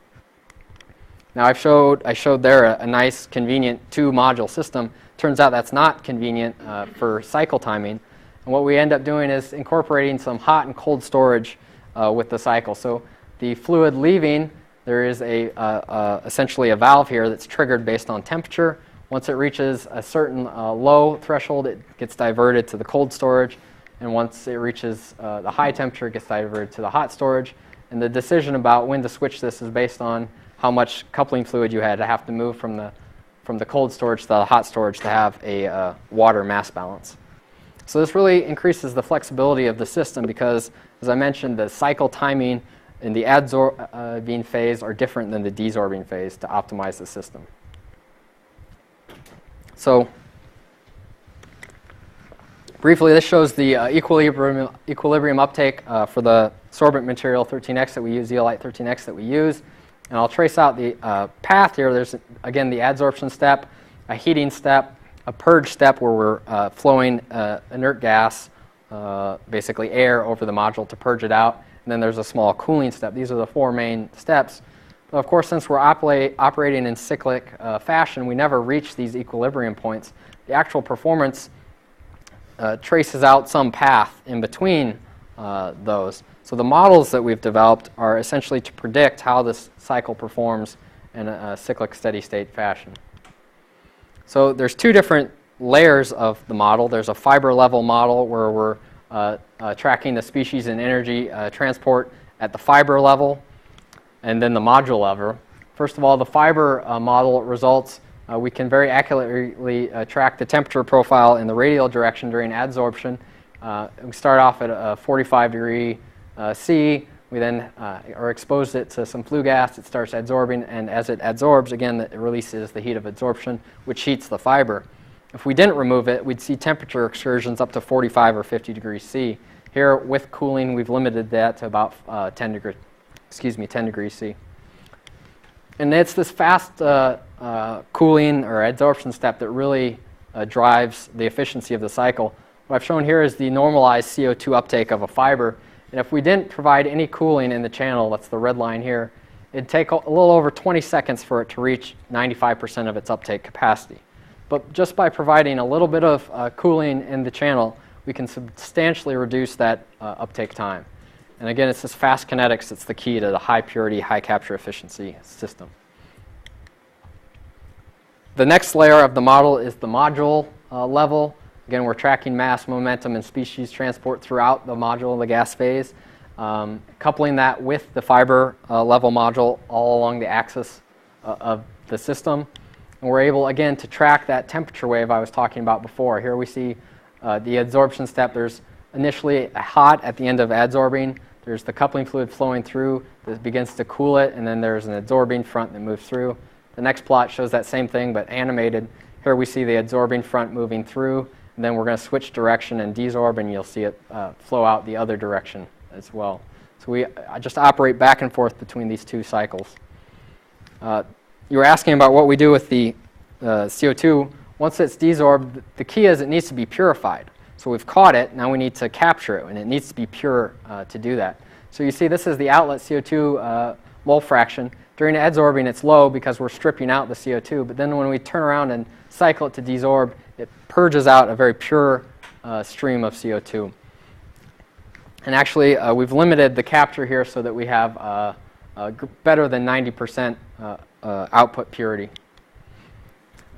Now I showed there a nice convenient 2-module system. Turns out that's not convenient for cycle timing. And what we end up doing is incorporating some hot and cold storage with the cycle. So the fluid leaving, there is essentially a valve here that's triggered based on temperature. Once it reaches a certain low threshold, it gets diverted to the cold storage. And once it reaches the high temperature, it gets diverted to the hot storage. And the decision about when to switch this is based on how much coupling fluid you had to have to move from the cold storage to the hot storage to have a water mass balance. So this really increases the flexibility of the system because, as I mentioned, the cycle timing in the adsorbing phase are different than the desorbing phase to optimize the system. So briefly, this shows the equilibrium uptake for the sorbent material 13X that we use, zeolite 13X that we use. And I'll trace out the path here. There's, again, the adsorption step, a heating step, a purge step where we're flowing inert gas, basically air, over the module to purge it out. And then there's a small cooling step. These are the 4 main steps. But of course, since we're operating in cyclic fashion, we never reach these equilibrium points. The actual performance traces out some path in between those. So the models that we've developed are essentially to predict how this cycle performs in a cyclic steady state fashion. So there's 2 different layers of the model. There's a fiber level model where we're tracking the species and energy transport at the fiber level, and then the module level. First of all, the fiber model results, we can very accurately track the temperature profile in the radial direction during adsorption. We start off at a 45 degree C. We then are exposed it to some flue gas. It starts adsorbing, and as it adsorbs, again, it releases the heat of adsorption, which heats the fiber. If we didn't remove it, we'd see temperature excursions up to 45 or 50 degrees C. Here, with cooling, we've limited that to about 10 degrees C. And it's this fast cooling or adsorption step that really drives the efficiency of the cycle. What I've shown here is the normalized CO2 uptake of a fiber. And if we didn't provide any cooling in the channel, that's the red line here, it'd take a little over 20 seconds for it to reach 95% of its uptake capacity. But just by providing a little bit of cooling in the channel, we can substantially reduce that uptake time. And again, it's this fast kinetics that's the key to the high purity, high capture efficiency system. The next layer of the model is the module level. Again, we're tracking mass, momentum, and species transport throughout the module, the gas phase, coupling that with the fiber level module all along the axis of the system. And we're able, again, to track that temperature wave I was talking about before. Here we see the adsorption step. There's initially a hot at the end of adsorbing. There's the coupling fluid flowing through that begins to cool it, and then there's an adsorbing front that moves through. The next plot shows that same thing, but animated. Here we see the adsorbing front moving through, and then we're going to switch direction and desorb, and you'll see it flow out the other direction as well. So we just operate back and forth between these two cycles. You were asking about what we do with the CO2. Once it's desorbed, the key is it needs to be purified. So we've caught it, now we need to capture it, and it needs to be pure to do that. So you see this is the outlet CO2 mole fraction. During adsorbing, it's low because we're stripping out the CO2, but then when we turn around and cycle it to desorb, it purges out a very pure stream of CO2. And actually, we've limited the capture here so that we have better than 90% output purity.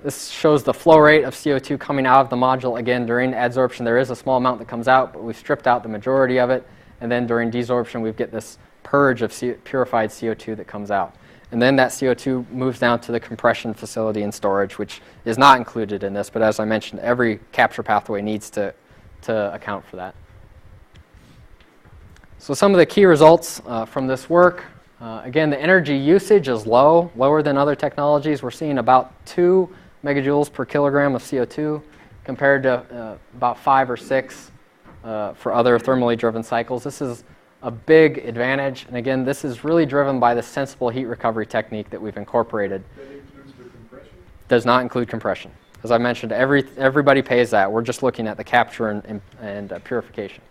This shows the flow rate of CO2 coming out of the module. Again, during adsorption, there is a small amount that comes out, but we've stripped out the majority of it. And then during desorption, we get this purge of purified CO2 that comes out. And then that CO2 moves down to the compression facility and storage, which is not included in this. But as I mentioned, every capture pathway needs to account for that. So some of the key results from this work. Again, the energy usage is low, lower than other technologies. We're seeing about 2 megajoules per kilogram of CO2 compared to about 5 or 6 for other thermally driven cycles. This is a big advantage, and again, this is really driven by the sensible heat recovery technique that we've incorporated. That includes the compression? Does not include compression. As I mentioned, everybody pays that. We're just looking at the capture and purification.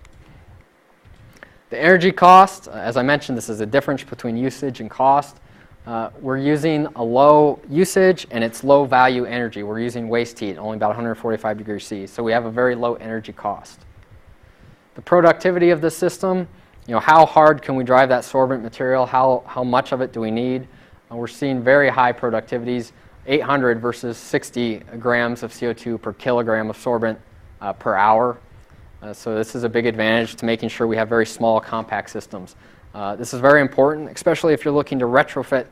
The energy cost, as I mentioned, this is a difference between usage and cost. We're using a low usage and it's low value energy. We're using waste heat, only about 145 degrees C, so we have a very low energy cost. The productivity of the system, how hard can we drive that sorbent material? How much of it do we need? We're seeing very high productivities, 800 versus 60 grams of CO2 per kilogram of sorbent per hour. So this is a big advantage to making sure we have very small, compact systems. This is very important, especially if you're looking to retrofit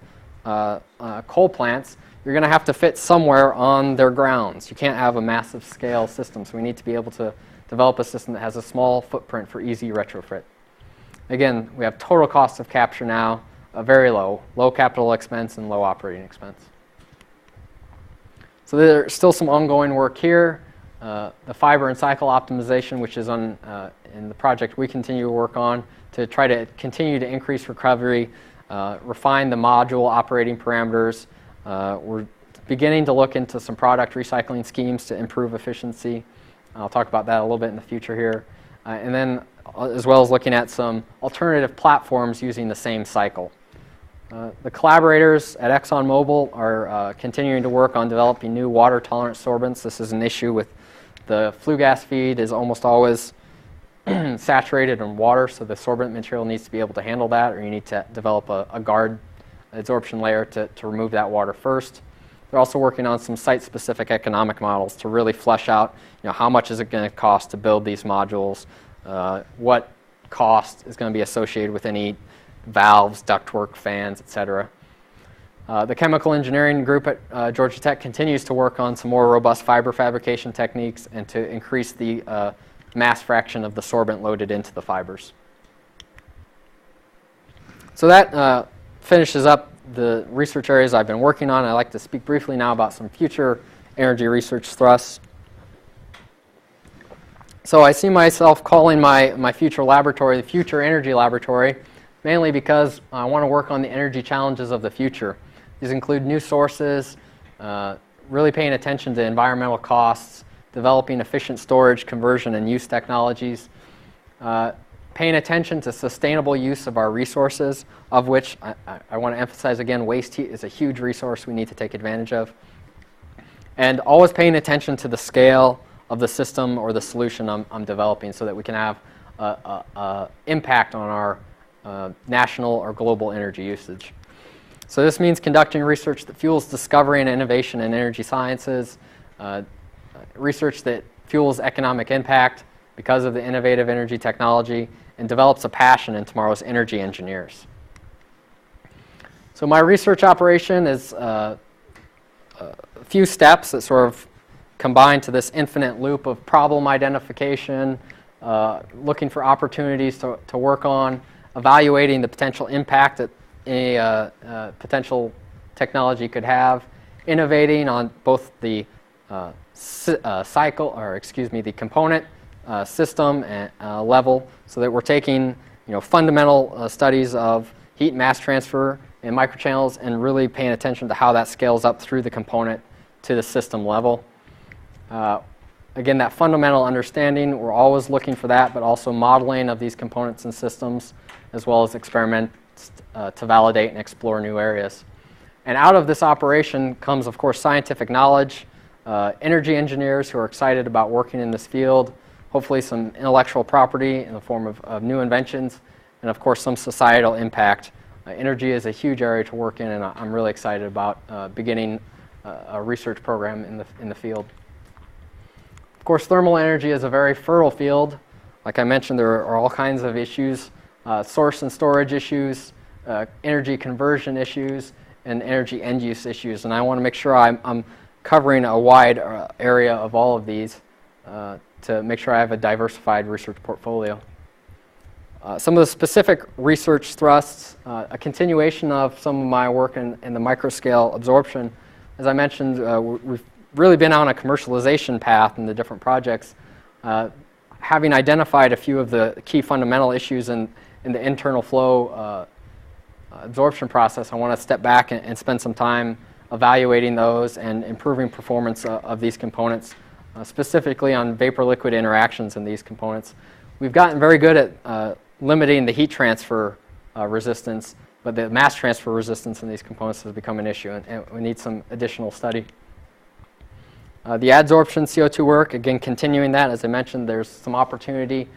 coal plants. You're going to have to fit somewhere on their grounds. You can't have a massive scale system, so we need to be able to develop a system that has a small footprint for easy retrofit. Again, we have total cost of capture now, very low, low capital expense and low operating expense. So there's still some ongoing work here. The fiber and cycle optimization, which is in the project we continue to work on to try to continue to increase recovery, refine the module operating parameters. We're beginning to look into some product recycling schemes to improve efficiency. I'll talk about that a little bit in the future here. And then as well as looking at some alternative platforms using the same cycle. The collaborators at ExxonMobil are continuing to work on developing new water-tolerant sorbents. This is an issue with the flue gas feed is almost always saturated in water, so the sorbent material needs to be able to handle that, or you need to develop a guard adsorption layer to remove that water first. They're also working on some site-specific economic models to really flesh out, how much is it going to cost to build these modules, what cost is going to be associated with any valves, ductwork, fans, etc. The chemical engineering group at Georgia Tech continues to work on some more robust fiber fabrication techniques and to increase the mass fraction of the sorbent loaded into the fibers. So that finishes up the research areas I've been working on. I'd like to speak briefly now about some future energy research thrusts. So I see myself calling my future laboratory the Future Energy Laboratory, mainly because I want to work on the energy challenges of the future. These include new sources, really paying attention to environmental costs, developing efficient storage, conversion, and use technologies, paying attention to sustainable use of our resources, of which I want to emphasize again, waste heat is a huge resource we need to take advantage of, and always paying attention to the scale of the system or the solution I'm developing so that we can have an impact on our national or global energy usage. So this means conducting research that fuels discovery and innovation in energy sciences, research that fuels economic impact because of the innovative energy technology, and develops a passion in tomorrow's energy engineers. So my research operation is a few steps that sort of combine to this infinite loop of problem identification, looking for opportunities to work on, evaluating the potential impact that any potential technology could have, innovating on both the the component system and level, so that we're taking fundamental studies of heat mass transfer and microchannels and really paying attention to how that scales up through the component to the system level. Again, that fundamental understanding, we're always looking for that, but also modeling of these components and systems, as well as experiments to validate and explore new areas. And out of this operation comes, of course, scientific knowledge, energy engineers who are excited about working in this field, hopefully some intellectual property in the form of new inventions, and of course some societal impact. Energy is a huge area to work in, and I'm really excited about beginning a research program in the field. Of course, thermal energy is a very fertile field. Like I mentioned, there are all kinds of issues, source and storage issues, energy conversion issues, and energy end-use issues. And I want to make sure I'm covering a wide area of all of these to make sure I have a diversified research portfolio. Some of the specific research thrusts, a continuation of some of my work in the microscale absorption. As I mentioned, we've really been on a commercialization path in the different projects. Having identified a few of the key fundamental issues in the internal flow absorption process, I want to step back and spend some time evaluating those and improving performance of these components, specifically on vapor-liquid interactions in these components. We've gotten very good at limiting the heat transfer resistance, but the mass transfer resistance in these components has become an issue, and we need some additional study. The adsorption CO2 work, again, continuing that. As I mentioned, there's some opportunity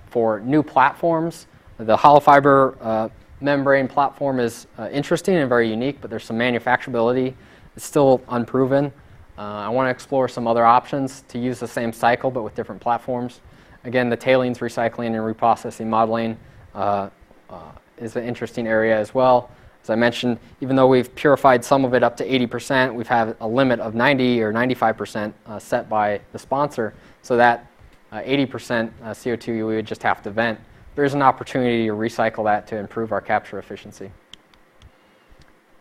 for new platforms. The hollow fiber membrane platform is interesting and very unique, but there's some manufacturability. It's still unproven. I want to explore some other options to use the same cycle, but with different platforms. Again, the tailings recycling and reprocessing modeling is an interesting area as well. As I mentioned, even though we've purified some of it up to 80%, we've had a limit of 90 or 95% set by the sponsor, so that 80% CO2 we would just have to vent. There's an opportunity to recycle that to improve our capture efficiency.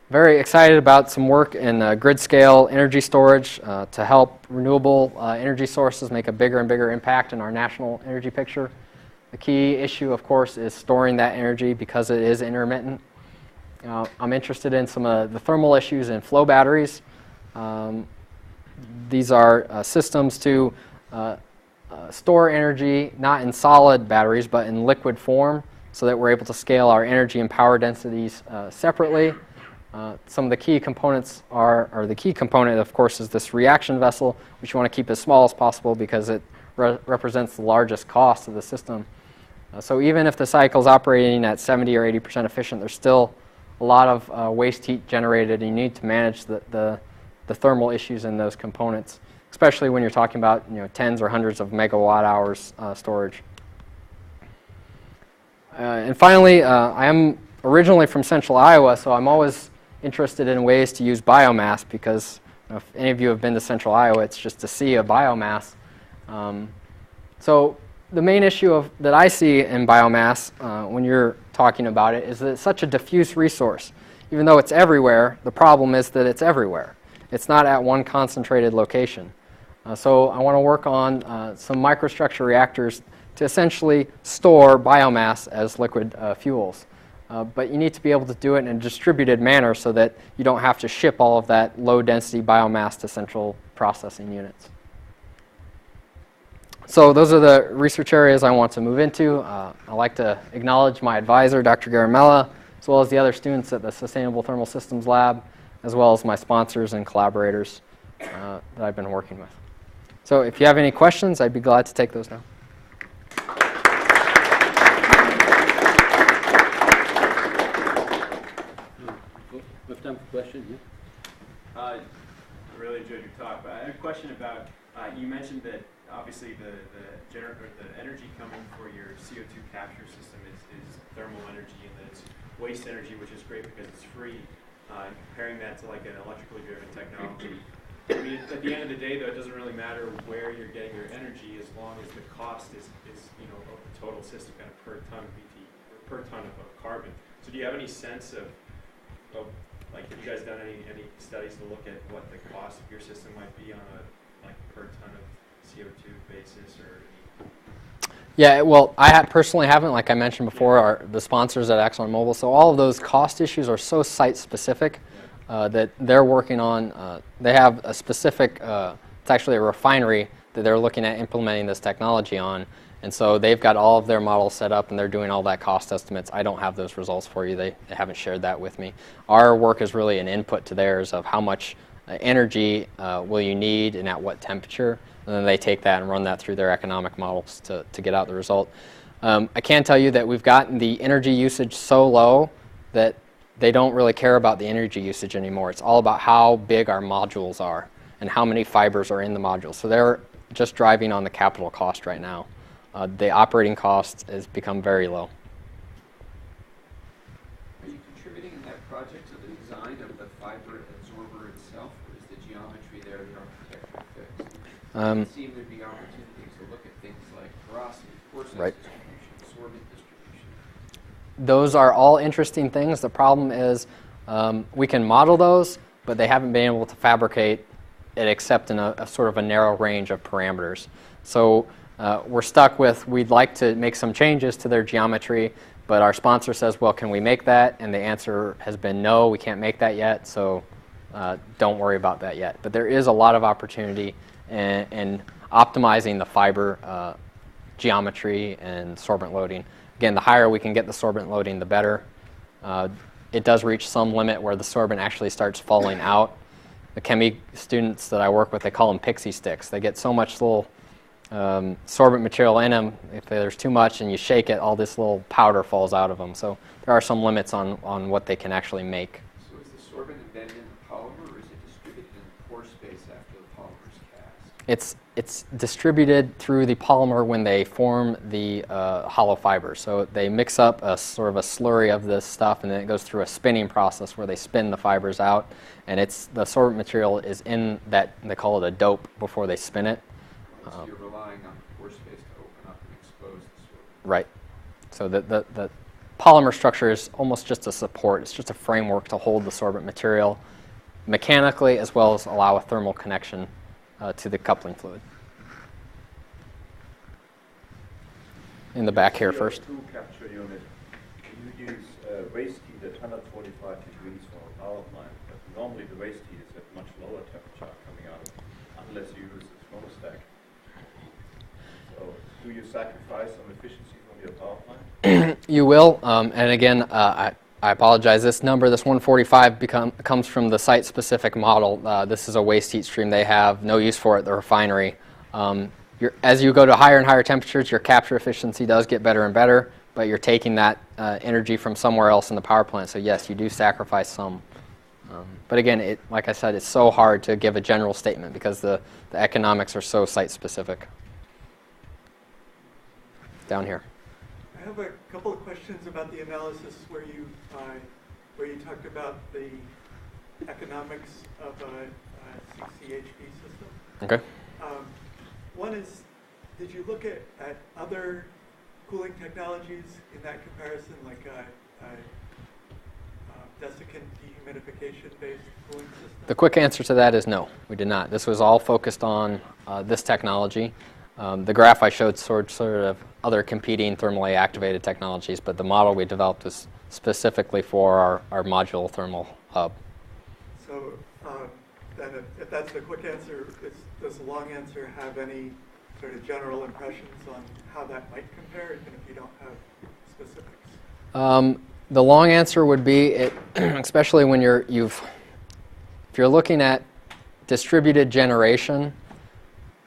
Very excited about some work in grid scale energy storage to help renewable energy sources make a bigger and bigger impact in our national energy picture. The key issue, of course, is storing that energy because it is intermittent. I'm interested in some of the thermal issues in flow batteries. These are systems to store energy not in solid batteries but in liquid form, so that we're able to scale our energy and power densities separately. Some of the key components or the key component, of course, is this reaction vessel, which you want to keep as small as possible because it represents the largest cost of the system. So even if the cycle is operating at 70 or 80% efficient, there's still a lot of waste heat generated, and you need to manage the thermal issues in those components, especially when you're talking about tens or hundreds of megawatt hours storage. And finally, I am originally from Central Iowa, so I'm always interested in ways to use biomass, because if any of you have been to Central Iowa, it's just a sea of biomass. So the main issue that I see in biomass when you're talking about it is that it's such a diffuse resource. Even though it's everywhere, the problem is that it's everywhere. It's not at one concentrated location. So I want to work on some microstructure reactors to essentially store biomass as liquid fuels. But you need to be able to do it in a distributed manner so that you don't have to ship all of that low density biomass to central processing units. So those are the research areas I want to move into. I'd like to acknowledge my advisor, Dr. Garamella, as well as the other students at the Sustainable Thermal Systems Lab, as well as my sponsors and collaborators that I've been working with. So if you have any questions, I'd be glad to take those now. We have time for questions. I really enjoyed your talk, but I had a question about, you mentioned that obviously the energy coming for your CO2 capture system is thermal energy, and that it's waste energy, which is great because it's free. Comparing that to like an electrically driven technology. I mean, at the end of the day, though, it doesn't really matter where you're getting your energy as long as the cost is you know, of the total system kind of per ton of BT, or per ton of carbon. So do you have any sense of like, have you guys done any studies to look at what the cost of your system might be on a like per ton of CO2 basis, or? Yeah, well, I personally haven't, like I mentioned before, are the sponsors at ExxonMobil. So all of those cost issues are so site-specific that they're working on. They have a specific, it's actually a refinery that they're looking at implementing this technology on. And so they've got all of their models set up, and they're doing all that cost estimates. I don't have those results for you. They haven't shared that with me. Our work is really an input to theirs of how much energy will you need and at what temperature. And then they take that and run that through their economic models to get out the result. I can tell you that we've gotten the energy usage so low that they don't really care about the energy usage anymore. It's all about how big our modules are and how many fibers are in the module. So they're just driving on the capital cost right now. The operating cost has become very low. Are you contributing in that project to the design of the fiber absorber itself, or is the geometry there the architecture fixed? It seemed there'd be opportunities to look at things like porosity, force distribution, sorbent distribution. Those are all interesting things. The problem is we can model those, but they haven't been able to fabricate it except in a sort of a narrow range of parameters. So we're stuck with, we'd like to make some changes to their geometry, but our sponsor says, well, can we make that? And the answer has been no, we can't make that yet, so don't worry about that yet. But there is a lot of opportunity in optimizing the fiber geometry and sorbent loading. Again, the higher we can get the sorbent loading, the better. It does reach some limit where the sorbent actually starts falling out. The chemi students that I work with, they call them pixie sticks. They get so much little sorbent material in them. If there's too much and you shake it, all this little powder falls out of them. So there are some limits on what they can actually make. So is the sorbent embedded in the polymer, or is it distributed in the pore space after the polymer's cast? It's distributed through the polymer when they form the hollow fiber. So they mix up a sort of a slurry of this stuff, and then it goes through a spinning process where they spin the fibers out. And the sorbent material is in that, they call it a dope before they spin it. So you're relying on the pore space to open up and expose the sorbent. Right. So the polymer structure is almost just a support. It's just a framework to hold the sorbent material mechanically, as well as allow a thermal connection to the coupling fluid. In the back here first. CO2 capture unit, you use waste heat at 145 degrees for a power plant, but normally the waste heat is at much lower temperature coming out, unless you use a smokestack. So do you sacrifice some efficiency from your power plant? You will, and again, I apologize. This number, this 145, comes from the site-specific model. This is a waste heat stream they have. No use for it at the refinery. As you go to higher and higher temperatures, your capture efficiency does get better and better, but you're taking that energy from somewhere else in the power plant. So yes, you do sacrifice some. But again, like I said, it's so hard to give a general statement because the economics are so site-specific. Down here. I have a couple of questions about the analysis where you talked about the economics of a CCHP system. Okay. One is, did you look at other cooling technologies in that comparison, like desiccant dehumidification-based cooling system? The quick answer to that is no, we did not. This was all focused on this technology. The graph I showed sort of other competing thermally activated technologies, but the model we developed was specifically for our modular thermal hub. So then if that's the quick answer, does the long answer have any sort of general impressions on how that might compare, even if you don't have specifics? The long answer would be, especially when if you're looking at distributed generation,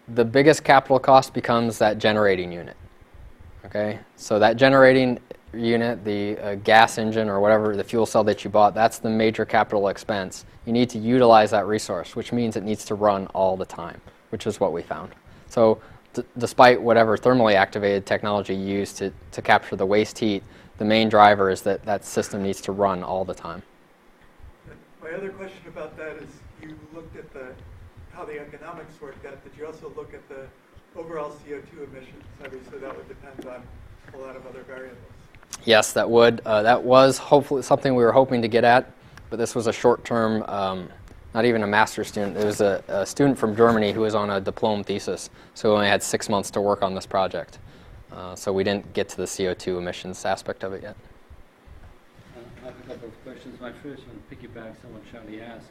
the biggest capital cost becomes that generating unit. Okay, so that generating unit, the gas engine or whatever, the fuel cell that you bought, that's the major capital expense. You need to utilize that resource, which means it needs to run all the time, which is what we found. So despite whatever thermally activated technology you use to capture the waste heat, the main driver is that that system needs to run all the time. My other question about that is, you looked at how the economics worked out. Did you also look at the overall CO2 emissions? Obviously, that would depend on a lot of other variables. Yes, that would. That was hopefully something we were hoping to get at, but this was a short-term, not even a master's student. It was a student from Germany who was on a diploma thesis, so we only had 6 months to work on this project. So we didn't get to the CO2 emissions aspect of it yet. I have a couple of questions. My first one piggybacks on what Charlie asked.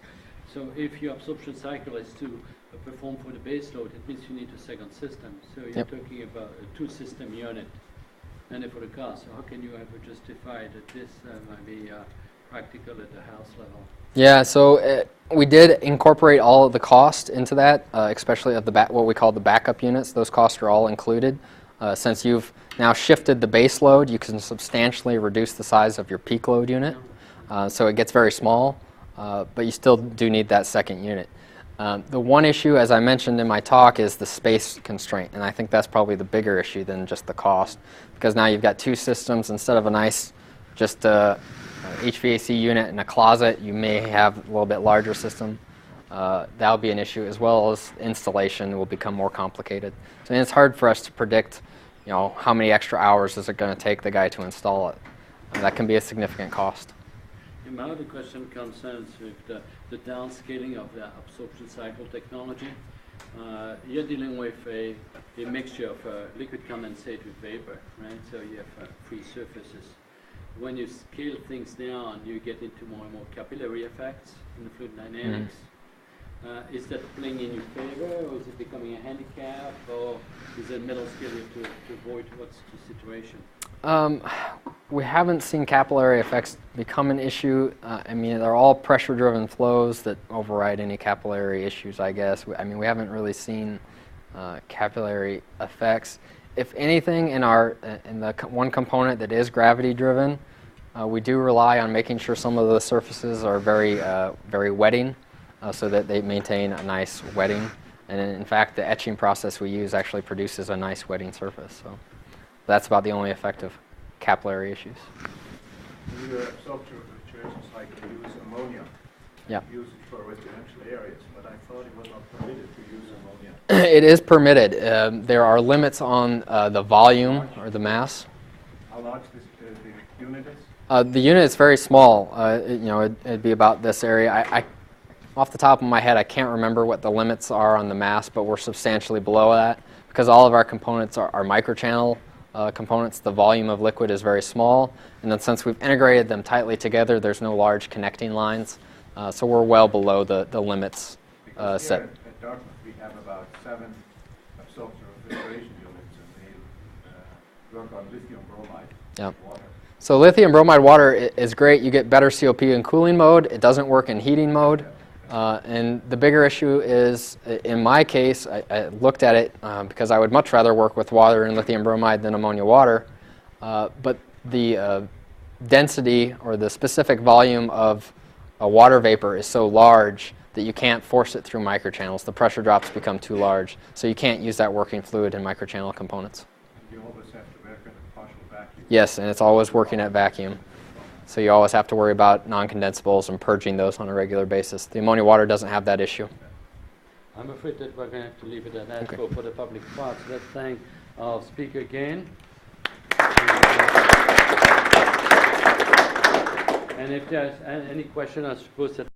So if your absorption cycle is to perform for the base load, it means you need a second system. So you're talking about a two-system unit. And for the cost, so how can you ever justify that this might be practical at the house level? Yeah, so we did incorporate all of the cost into that, especially of what we call the backup units. Those costs are all included. Since you've now shifted the base load, you can substantially reduce the size of your peak load unit. So it gets very small, but you still do need that second unit. The one issue, as I mentioned in my talk, is the space constraint, and I think that's probably the bigger issue than just the cost, because now you've got two systems instead of a nice just HVAC unit in a closet. You may have a little bit larger system. That'll be an issue, as well as installation will become more complicated. So it's hard for us to predict, how many extra hours is it going to take the guy to install it. That can be a significant cost. My other question concerns with the downscaling of the absorption cycle technology. You're dealing with a mixture of liquid condensate with vapor, right? So you have free surfaces. When you scale things down, you get into more and more capillary effects in the fluid dynamics. Is that playing in your favor, or is it becoming a handicap, or is it middle scale you have to avoid? What's the situation? We haven't seen capillary effects become an issue. I mean, they're all pressure-driven flows that override any capillary issues, I guess. We haven't really seen capillary effects. If anything, in the one component that is gravity-driven, we do rely on making sure some of the surfaces are very wetting, so that they maintain a nice wetting. And in fact, the etching process we use actually produces a nice wetting surface. So that's about the only effect of capillary issues. In your absorption refrigeration cycle, you use ammonia. Yeah. You use it for residential areas, but I thought it was not permitted to use ammonia. It is permitted. There are limits on the volume or the mass. How large the unit is? The unit is very small. It'd be about this area. Off the top of my head, I can't remember what the limits are on the mass, but we're substantially below that because all of our components are microchannel components. The volume of liquid is very small, and then since we've integrated them tightly together, there's no large connecting lines, so we're well below the limits set. Here at Dartmouth, we have about 7 absorption refrigeration units, and they work on lithium bromide water. So lithium bromide water is great. You get better COP in cooling mode. It doesn't work in heating mode. And the bigger issue is, in my case, I looked at it because I would much rather work with water and lithium bromide than ammonia water. But the density or the specific volume of a water vapor is so large that you can't force it through microchannels. The pressure drops become too large, so you can't use that working fluid in microchannel components. You always have to work in a partial vacuum. Yes, and it's always working at vacuum. So you always have to worry about non-condensables and purging those on a regular basis. The ammonia water doesn't have that issue. I'm afraid that we're going to have to leave it at that for the public part. So let's thank our speaker again. And if there's any question, I suppose that